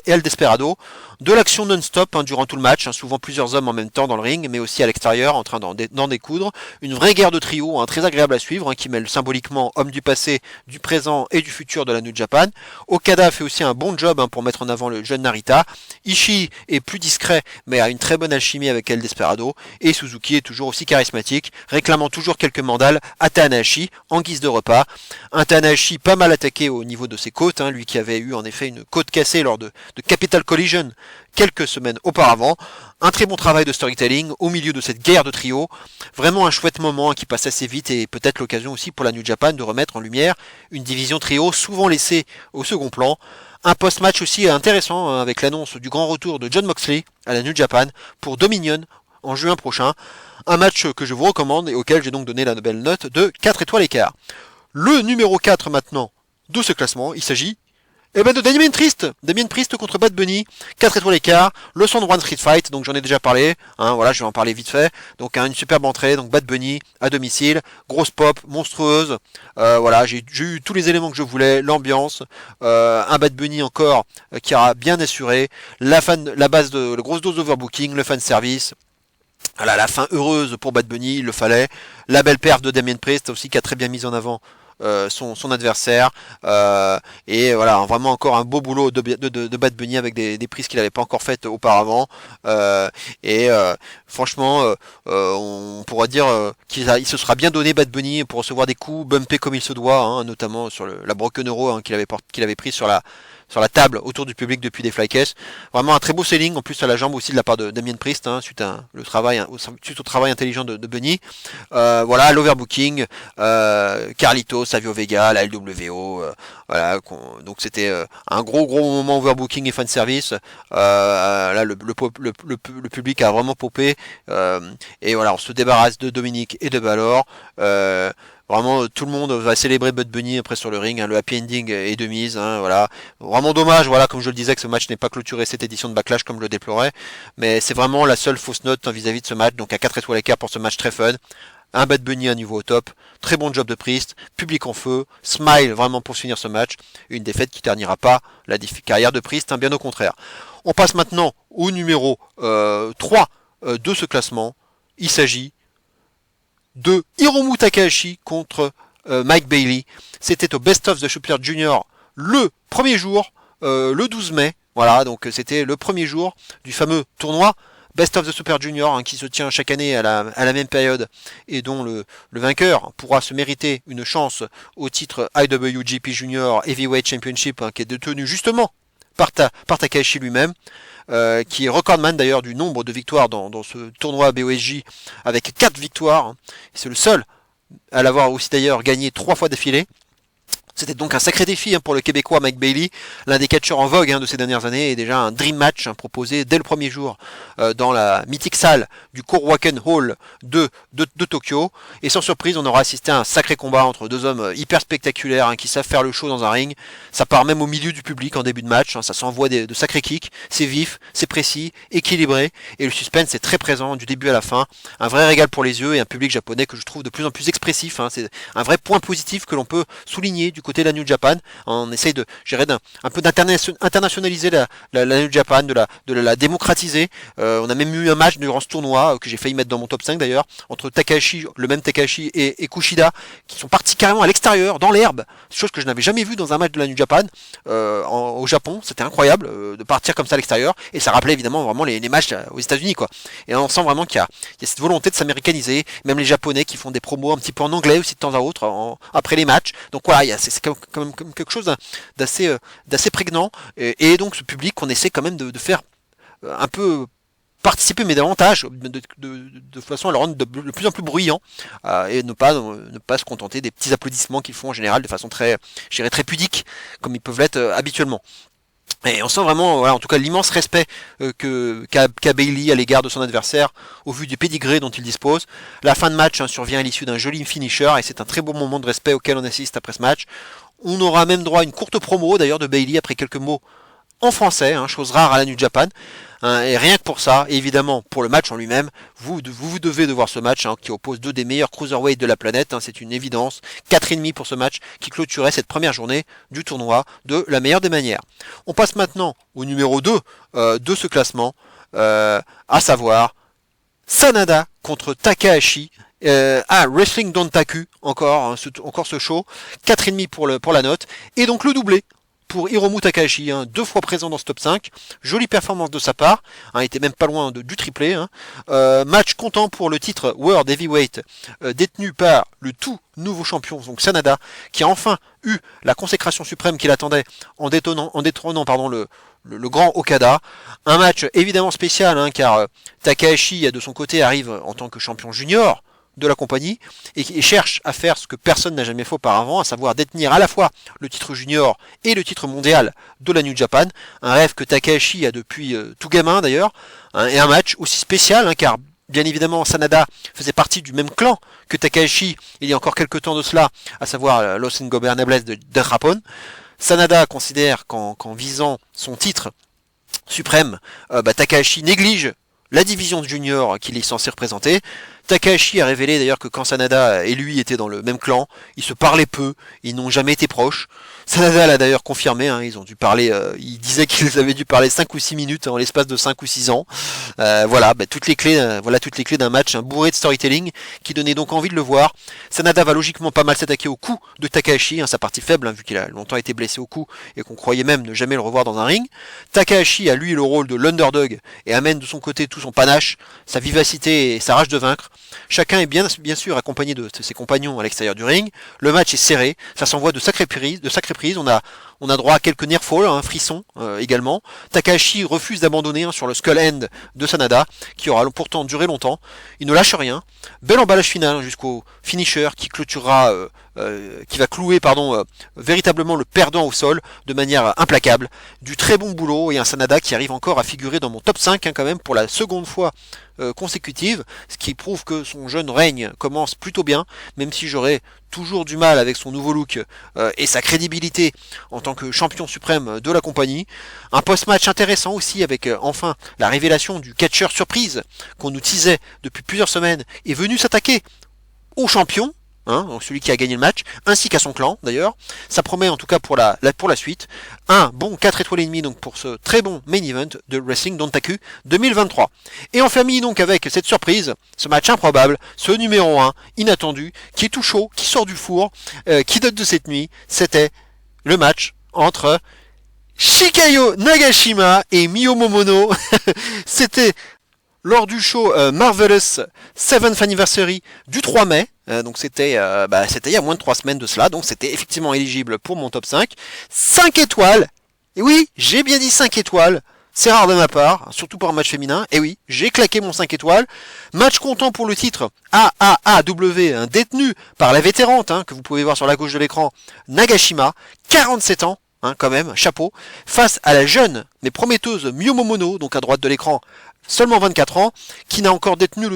El Desperado. De l'action non-stop, hein, durant tout le match, hein, souvent plusieurs hommes en même temps dans le ring, mais aussi à l'extérieur en train d'en découdre. Une vraie guerre de trio, hein, très agréable à suivre, hein, qui mêle symboliquement hommes du passé, du présent et du futur de la New Japan. Okada fait aussi un bon job, hein, pour mettre en avant le jeune Narita. Ishii est plus discret, mais a une très bonne alchimie avec El Desperado. Et Suzuki est toujours aussi charismatique, réclamant toujours quelques mandales à Tanahashi en guise de repas. Un Tanahashi pas mal attaqué au niveau de ses côtes, hein, lui qui avait eu en effet une côte cassée lors de Capital Collision quelques semaines auparavant. Un très bon travail de storytelling au milieu de cette guerre de trio. Vraiment un chouette moment qui passe assez vite et peut-être l'occasion aussi pour la New Japan de remettre en lumière une division trio souvent laissée au second plan. Un post-match aussi intéressant avec l'annonce du grand retour de Jon Moxley à la New Japan pour Dominion en juin prochain. Un match que je vous recommande et auquel j'ai donc donné la belle note de 4 étoiles et quart. Le numéro 4 maintenant de ce classement, il s'agit de Damien Priest contre Bad Bunny, 4 étoiles et quart, le son de One Street Fight, donc j'en ai déjà parlé, voilà, je vais en parler vite fait. Donc une superbe entrée, donc Bad Bunny à domicile, grosse pop, monstrueuse, voilà, j'ai eu tous les éléments que je voulais, l'ambiance, un Bad Bunny encore qui a bien assuré, la grosse dose d'overbooking, le fan service. Voilà, la fin heureuse pour Bad Bunny, il le fallait. La belle perf de Damien Priest aussi qui a très bien mis en avant son adversaire. Et voilà, vraiment encore un beau boulot de Bad Bunny avec des prises qu'il n'avait pas encore faites auparavant. Franchement, on pourra dire qu'il se sera bien donné Bad Bunny pour recevoir des coups bumpés comme il se doit, notamment sur la Broken Arrow qu'il avait pris sur la table autour du public depuis des flycases. Vraiment un très beau selling en plus à la jambe aussi de la part de Damien Priest suite au travail intelligent de Bunny. Voilà, l'overbooking, Carlito, Savio Vega, la LWO, voilà, donc c'était un gros moment overbooking et fanservice. Là le public a vraiment popé, et voilà, on se débarrasse de Dominique et de Balor. Vraiment, tout le monde va célébrer Bud Bunny après sur le ring. Le happy ending est de mise. Voilà. Vraiment dommage, voilà, comme je le disais, que ce match n'ait pas clôturé cette édition de Backlash comme je le déplorais. Mais c'est vraiment la seule fausse note vis-à-vis de ce match. Donc à 4 étoiles et quart pour ce match très fun. Un Bad Bunny à niveau au top. Très bon job de Priest. Public en feu. Smile vraiment pour finir ce match. Une défaite qui ternira pas la carrière de Priest, bien au contraire. On passe maintenant au numéro 3 de ce classement. Il s'agit de Hiromu Takahashi contre Mike Bailey. C'était au Best of the Super Junior le premier jour, le 12 mai. Voilà, donc c'était le premier jour du fameux tournoi Best of the Super Junior qui se tient chaque année à la même période et dont le vainqueur pourra se mériter une chance au titre IWGP Junior Heavyweight Championship qui est détenu justement par Takahashi lui-même. Qui est recordman d'ailleurs du nombre de victoires dans ce tournoi BOSJ avec 4 victoires. C'est le seul à l'avoir aussi d'ailleurs gagné 3 fois d'affilée. C'était donc un sacré défi pour le Québécois Mike Bailey, l'un des catcheurs en vogue de ces dernières années, et déjà un dream match proposé dès le premier jour dans la mythique salle du Korakuen Hall de Tokyo. Et sans surprise, on aura assisté à un sacré combat entre deux hommes hyper spectaculaires qui savent faire le show dans un ring. Ça part même au milieu du public en début de match, ça s'envoie de sacrés kicks, c'est vif, c'est précis, équilibré, et le suspense est très présent du début à la fin. Un vrai régal pour les yeux et un public japonais que je trouve de plus en plus expressif. C'est un vrai point positif que l'on peut souligner du côté de la New Japan. On essaye de gérer un peu d'internationaliser la New Japan, de la démocratiser. On a même eu un match durant ce tournoi que j'ai failli mettre dans mon top 5 d'ailleurs, entre Takahashi, le même Takahashi et Kushida, qui sont partis carrément à l'extérieur, dans l'herbe, chose que je n'avais jamais vue dans un match de la New Japan au Japon. C'était incroyable de partir comme ça à l'extérieur, et ça rappelait évidemment vraiment les matchs aux États-Unis, quoi. Et on sent vraiment qu'il y a cette volonté de s'américaniser, même les Japonais qui font des promos un petit peu en anglais aussi de temps à autre après les matchs. Donc voilà, c'est quand même quelque chose d'assez prégnant, et donc ce public qu'on essaie quand même de faire un peu participer, mais davantage de façon à le rendre de plus en plus bruyant, et ne pas se contenter des petits applaudissements qu'ils font en général de façon très, je dirais, très pudique comme ils peuvent l'être habituellement. Et on sent vraiment, voilà, en tout cas, l'immense respect qu'a Bailey à l'égard de son adversaire au vu du pédigré dont il dispose. La fin de match survient à l'issue d'un joli finisher, et c'est un très beau moment de respect auquel on assiste après ce match. On aura même droit à une courte promo d'ailleurs de Bailey après quelques mots en français, chose rare à la New Japan. Et rien que pour ça, et évidemment pour le match en lui-même, vous devez de voir ce match qui oppose deux des meilleurs cruiserweights de la planète, c'est une évidence. 4,5 pour ce match qui clôturait cette première journée du tournoi de la meilleure des manières. On passe maintenant au numéro 2 de ce classement, à savoir Sanada contre Takahashi. Wrestling Dontaku, encore ce show, 4,5 pour la note, et donc le doublé pour Hiromu Takahashi, 2 fois présent dans ce top 5. Jolie performance de sa part, il était même pas loin du triplé. Match content pour le titre World Heavyweight détenu par le tout nouveau champion, donc Sanada, qui a enfin eu la consécration suprême qu'il attendait en détrônant le grand Okada. Un match évidemment spécial, car Takahashi de son côté arrive en tant que champion junior de la compagnie et cherche à faire ce que personne n'a jamais fait auparavant, à savoir détenir à la fois le titre junior et le titre mondial de la New Japan, un rêve que Takahashi a depuis tout gamin d'ailleurs, et un match aussi spécial, car bien évidemment Sanada faisait partie du même clan que Takahashi il y a encore quelques temps de cela, à savoir Los Ingobernables de Japon. Sanada considère qu'en visant son titre suprême, Takahashi néglige la division de junior qu'il est censé représenter. Takahashi a révélé d'ailleurs que quand Sanada et lui étaient dans le même clan, ils se parlaient peu, ils n'ont jamais été proches. Sanada l'a d'ailleurs confirmé, ils ont dû parler, il disait qu'ils avaient dû parler 5 ou 6 minutes en l'espace de 5 ou 6 ans. Voilà toutes les clés d'un match bourré de storytelling qui donnait donc envie de le voir. Sanada va logiquement pas mal s'attaquer au cou de Takahashi, sa partie faible, vu qu'il a longtemps été blessé au cou et qu'on croyait même ne jamais le revoir dans un ring. Takahashi a lui le rôle de l'underdog et amène de son côté tout son panache, sa vivacité et sa rage de vaincre. Chacun est bien sûr accompagné de ses compagnons à l'extérieur du ring. Le match est serré, ça s'envoie de sacrées prises. On a droit à quelques near falls, frissons également. Takahashi refuse d'abandonner sur le skull end de Sanada, qui aura pourtant duré longtemps. Il ne lâche rien. Bel emballage final jusqu'au finisher qui clôturera, qui va clouer véritablement le perdant au sol de manière implacable. Du très bon boulot et un Sanada qui arrive encore à figurer dans mon top 5 quand même pour la seconde fois consécutive, ce qui prouve que son jeune règne commence plutôt bien, même si j'aurais toujours du mal avec son nouveau look et sa crédibilité en tant que champion suprême de la compagnie. Un post-match intéressant aussi avec enfin la révélation du catcheur surprise qu'on nous teasait depuis plusieurs semaines est venu s'attaquer au champion, donc celui qui a gagné le match, ainsi qu'à son clan d'ailleurs. Ça promet en tout cas pour la suite. Un bon 4 étoiles et demie donc pour ce très bon main event de Wrestling Dontaku 2023. Et en famille donc avec cette surprise, ce match improbable, ce numéro 1 inattendu, qui est tout chaud, qui sort du four, qui date de cette nuit, c'était le match entre Shikayo Nagashima et Mio Momono. C'était lors du show Marvelous 7th Anniversary du 3 mai, donc c'était il y a moins de 3 semaines de cela, donc c'était effectivement éligible pour mon top 5. 5 étoiles, et oui, j'ai bien dit 5 étoiles, c'est rare de ma part, surtout pour un match féminin, et oui, j'ai claqué mon 5 étoiles. Match comptant pour le titre AAAW, détenu par la vétérante, que vous pouvez voir sur la gauche de l'écran, Nagashima, 47 ans, quand même, chapeau, face à la jeune mais prometteuse Mio Momono, donc à droite de l'écran, seulement 24 ans, qui n'a encore détenu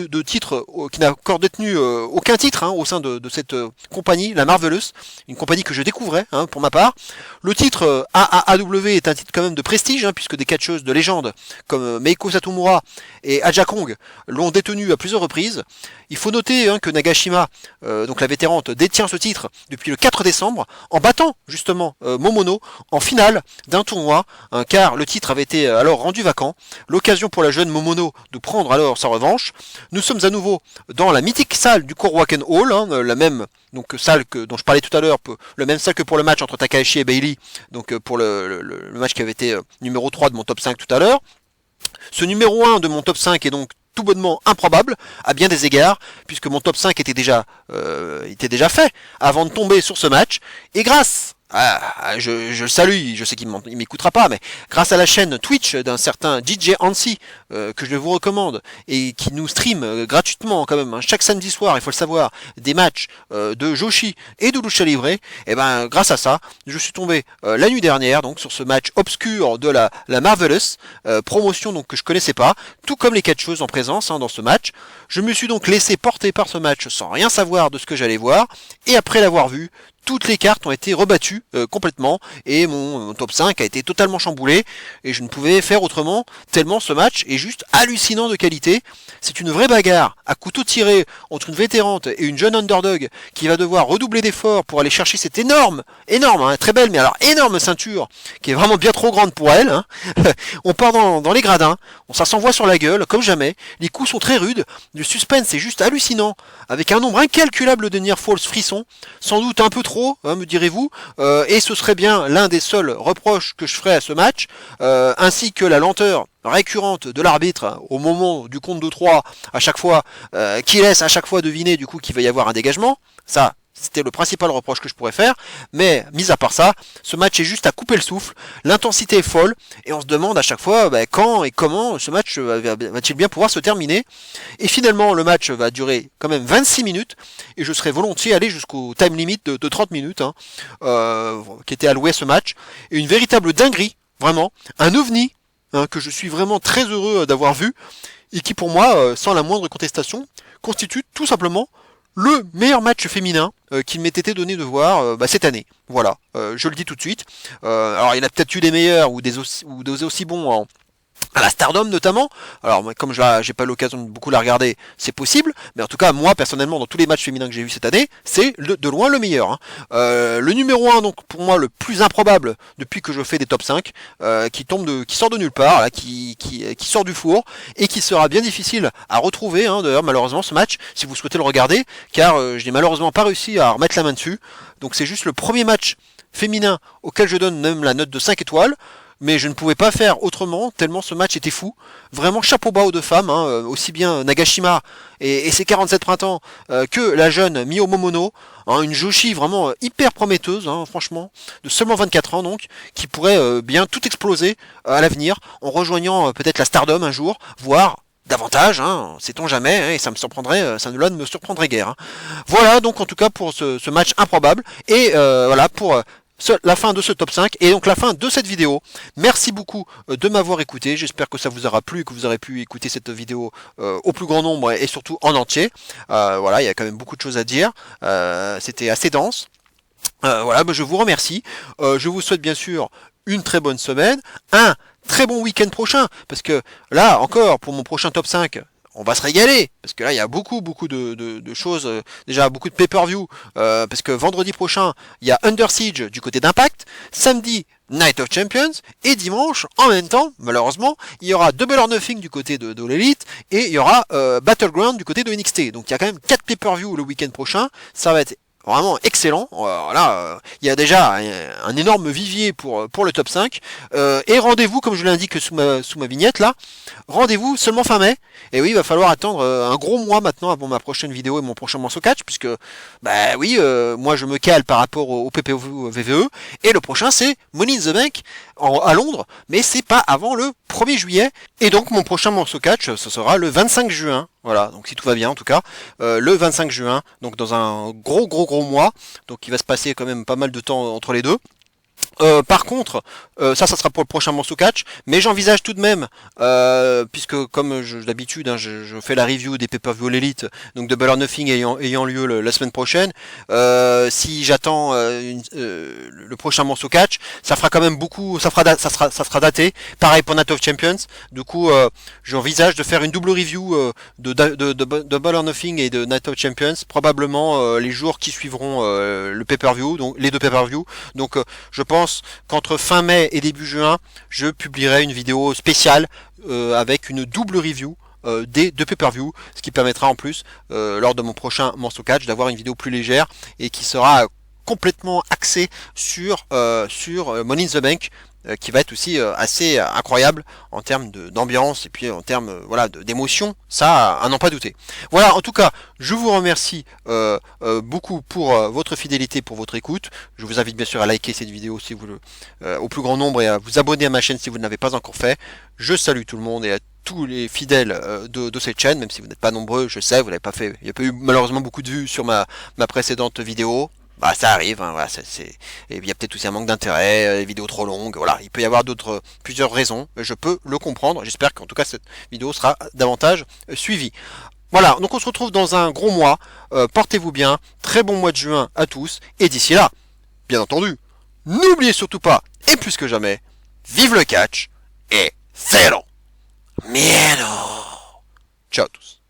aucun titre au sein de cette compagnie, la Marvelous, une compagnie que je découvrais pour ma part. Le titre AAAW est un titre quand même de prestige, puisque des catcheuses de légende comme Meiko Satomura et Aja Kong l'ont détenu à plusieurs reprises. Il faut noter que Nagashima, donc la vétérante, détient ce titre depuis le 4 décembre, en battant justement Momono en finale d'un tournoi, car le titre avait été alors rendu vacant. L'occasion pour la jeune Momono de prendre alors sa revanche. Nous sommes à nouveau dans la mythique salle du Korakuen Hall, la même salle dont je parlais tout à l'heure, le même salle que pour le match entre Takahashi et Bailey, donc pour le match qui avait été numéro 3 de mon top 5 tout à l'heure. Ce numéro 1 de mon top 5 est donc tout bonnement improbable, à bien des égards, puisque mon top 5 était déjà fait avant de tomber sur ce match, et grâce je le salue, je sais qu'il m'écoutera pas, mais grâce à la chaîne Twitch d'un certain DJ Hansi, que je vous recommande, et qui nous stream gratuitement quand même, chaque samedi soir, il faut le savoir, des matchs de Joshi et de Lucha Libre, et grâce à ça, je suis tombé la nuit dernière, donc sur ce match obscur de la Marvelous, promotion donc que je connaissais pas, tout comme les catcheuses en présence dans ce match. Je me suis donc laissé porter par ce match sans rien savoir de ce que j'allais voir, et après l'avoir vu, toutes les cartes ont été rebattues complètement et mon top 5 a été totalement chamboulé et je ne pouvais faire autrement tellement ce match est juste hallucinant de qualité. C'est une vraie bagarre à couteau tiré entre une vétérante et une jeune underdog qui va devoir redoubler d'efforts pour aller chercher cette énorme, très belle mais alors énorme ceinture qui est vraiment bien trop grande pour elle. On part dans les gradins, ça s'envoie sur la gueule comme jamais, les coups sont très rudes, le suspense est juste hallucinant avec un nombre incalculable de near falls frissons, sans doute un peu trop trop, hein, me direz-vous, et ce serait bien l'un des seuls reproches que je ferais à ce match, ainsi que la lenteur récurrente de l'arbitre au moment du compte de 3 à chaque fois, qui laisse à chaque fois deviner du coup qu'il va y avoir un dégagement. Ça, c'était le principal reproche que je pourrais faire, mais mis à part ça, ce match est juste à couper le souffle, l'intensité est folle, et on se demande à chaque fois quand et comment ce match va-t-il bien pouvoir se terminer. Et finalement, le match va durer quand même 26 minutes, et je serais volontiers allé jusqu'au time limit de 30 minutes, hein, qui était alloué à ce match, et une véritable dinguerie, vraiment, un ovni, hein, que je suis vraiment très heureux d'avoir vu, et qui pour moi, sans la moindre contestation, constitue tout simplement le meilleur match féminin qu'il m'ait été donné de voir cette année. Voilà, je le dis tout de suite. Alors il y en a peut-être eu des meilleurs ou des aussi bons à la Stardom notamment. Alors comme j'ai pas l'occasion de beaucoup la regarder, c'est possible, mais en tout cas moi personnellement dans tous les matchs féminins que j'ai vus cette année, c'est de loin le meilleur, hein. Le numéro 1 donc pour moi le plus improbable depuis que je fais des top 5, qui sort de nulle part, là, qui sort du four et qui sera bien difficile à retrouver, hein, d'ailleurs malheureusement ce match si vous souhaitez le regarder, car je n'ai malheureusement pas réussi à remettre la main dessus. Donc c'est juste le premier match féminin auquel je donne même la note de 5 étoiles. Mais je ne pouvais pas faire autrement, tellement ce match était fou. Vraiment chapeau bas aux deux femmes, hein, aussi bien Nagashima et ses 47 printemps que la jeune Mio Momono, hein, une Joshi vraiment hyper prometteuse, hein, franchement, de seulement 24 ans donc, qui pourrait bien tout exploser à l'avenir, en rejoignant peut-être la Stardom un jour, voire davantage, hein, sait-on jamais, hein, et ça me surprendrait, ça ne me surprendrait guère, hein. Voilà donc en tout cas pour ce match improbable, et voilà pour la fin de ce top 5 et donc la fin de cette vidéo. Merci beaucoup de m'avoir écouté, j'espère que ça vous aura plu, que vous aurez pu écouter cette vidéo au plus grand nombre et surtout en entier. Voilà, il y a quand même beaucoup de choses à dire, c'était assez dense. Voilà, je vous remercie, je vous souhaite bien sûr une très bonne semaine, un très bon week-end prochain, parce que là encore pour mon prochain top 5, on va se régaler, parce que là il y a beaucoup de choses, déjà beaucoup de pay-per-view, parce que vendredi prochain il y a Under Siege du côté d'Impact, samedi Night of Champions, et dimanche en même temps, malheureusement, il y aura Double or Nothing du côté de l'Elite, et il y aura Battleground du côté de NXT, donc il y a quand même 4 pay-per-view le week-end prochain, ça va être vraiment excellent. Là, il y a déjà un énorme vivier pour le top 5. Et rendez-vous, comme je l'indique sous ma vignette là, rendez-vous seulement fin mai. Et oui, il va falloir attendre un gros mois maintenant avant ma prochaine vidéo et mon prochain morceau catch, puisque bah oui, moi je me cale par rapport au PPV VVE. Et le prochain c'est Money in the Bank à Londres, mais c'est pas avant le 1er juillet. Et donc mon prochain morceau catch, ce sera le 25 juin. Voilà, donc si tout va bien en tout cas, le 25 juin, donc dans un gros mois, donc il va se passer quand même pas mal de temps entre les deux. Par contre, ça sera pour le prochain morceau catch, mais j'envisage tout de même, puisque comme d'habitude, hein, je fais la review des pay-per-view l'élite, donc Double or Nothing ayant lieu la semaine prochaine, si j'attends le prochain morceau catch, ça fera quand même beaucoup, ça sera daté. Pareil pour Night of Champions. Du coup, j'envisage de faire une double review de Double or Nothing et de Night of Champions, probablement les jours qui suivront le pay-per-view, donc les deux pay-per-view. Donc je pense qu'entre fin mai et début juin, je publierai une vidéo spéciale avec une double review des deux pay-per-view, ce qui permettra en plus, lors de mon prochain morceau catch, d'avoir une vidéo plus légère et qui sera complètement axée sur Money in the Bank, qui va être aussi assez incroyable en termes d'ambiance et puis en termes voilà d'émotion, ça à n'en pas douter. Voilà, en tout cas, je vous remercie beaucoup pour votre fidélité, pour votre écoute. Je vous invite bien sûr à liker cette vidéo si vous au plus grand nombre et à vous abonner à ma chaîne si vous ne l'avez pas encore fait. Je salue tout le monde et à tous les fidèles de cette chaîne, même si vous n'êtes pas nombreux, je sais, vous n'avez pas fait, il n'y a pas eu malheureusement beaucoup de vues sur ma précédente vidéo. Bah ça arrive, hein, voilà, et il y a peut-être aussi un manque d'intérêt, les vidéos trop longues, voilà, il peut y avoir plusieurs raisons, je peux le comprendre, j'espère qu'en tout cas cette vidéo sera davantage suivie. Voilà, donc on se retrouve dans un gros mois, portez-vous bien, très bon mois de juin à tous, et d'ici là, bien entendu, n'oubliez surtout pas, et plus que jamais, vive le catch, et cero miedo. Ciao à tous.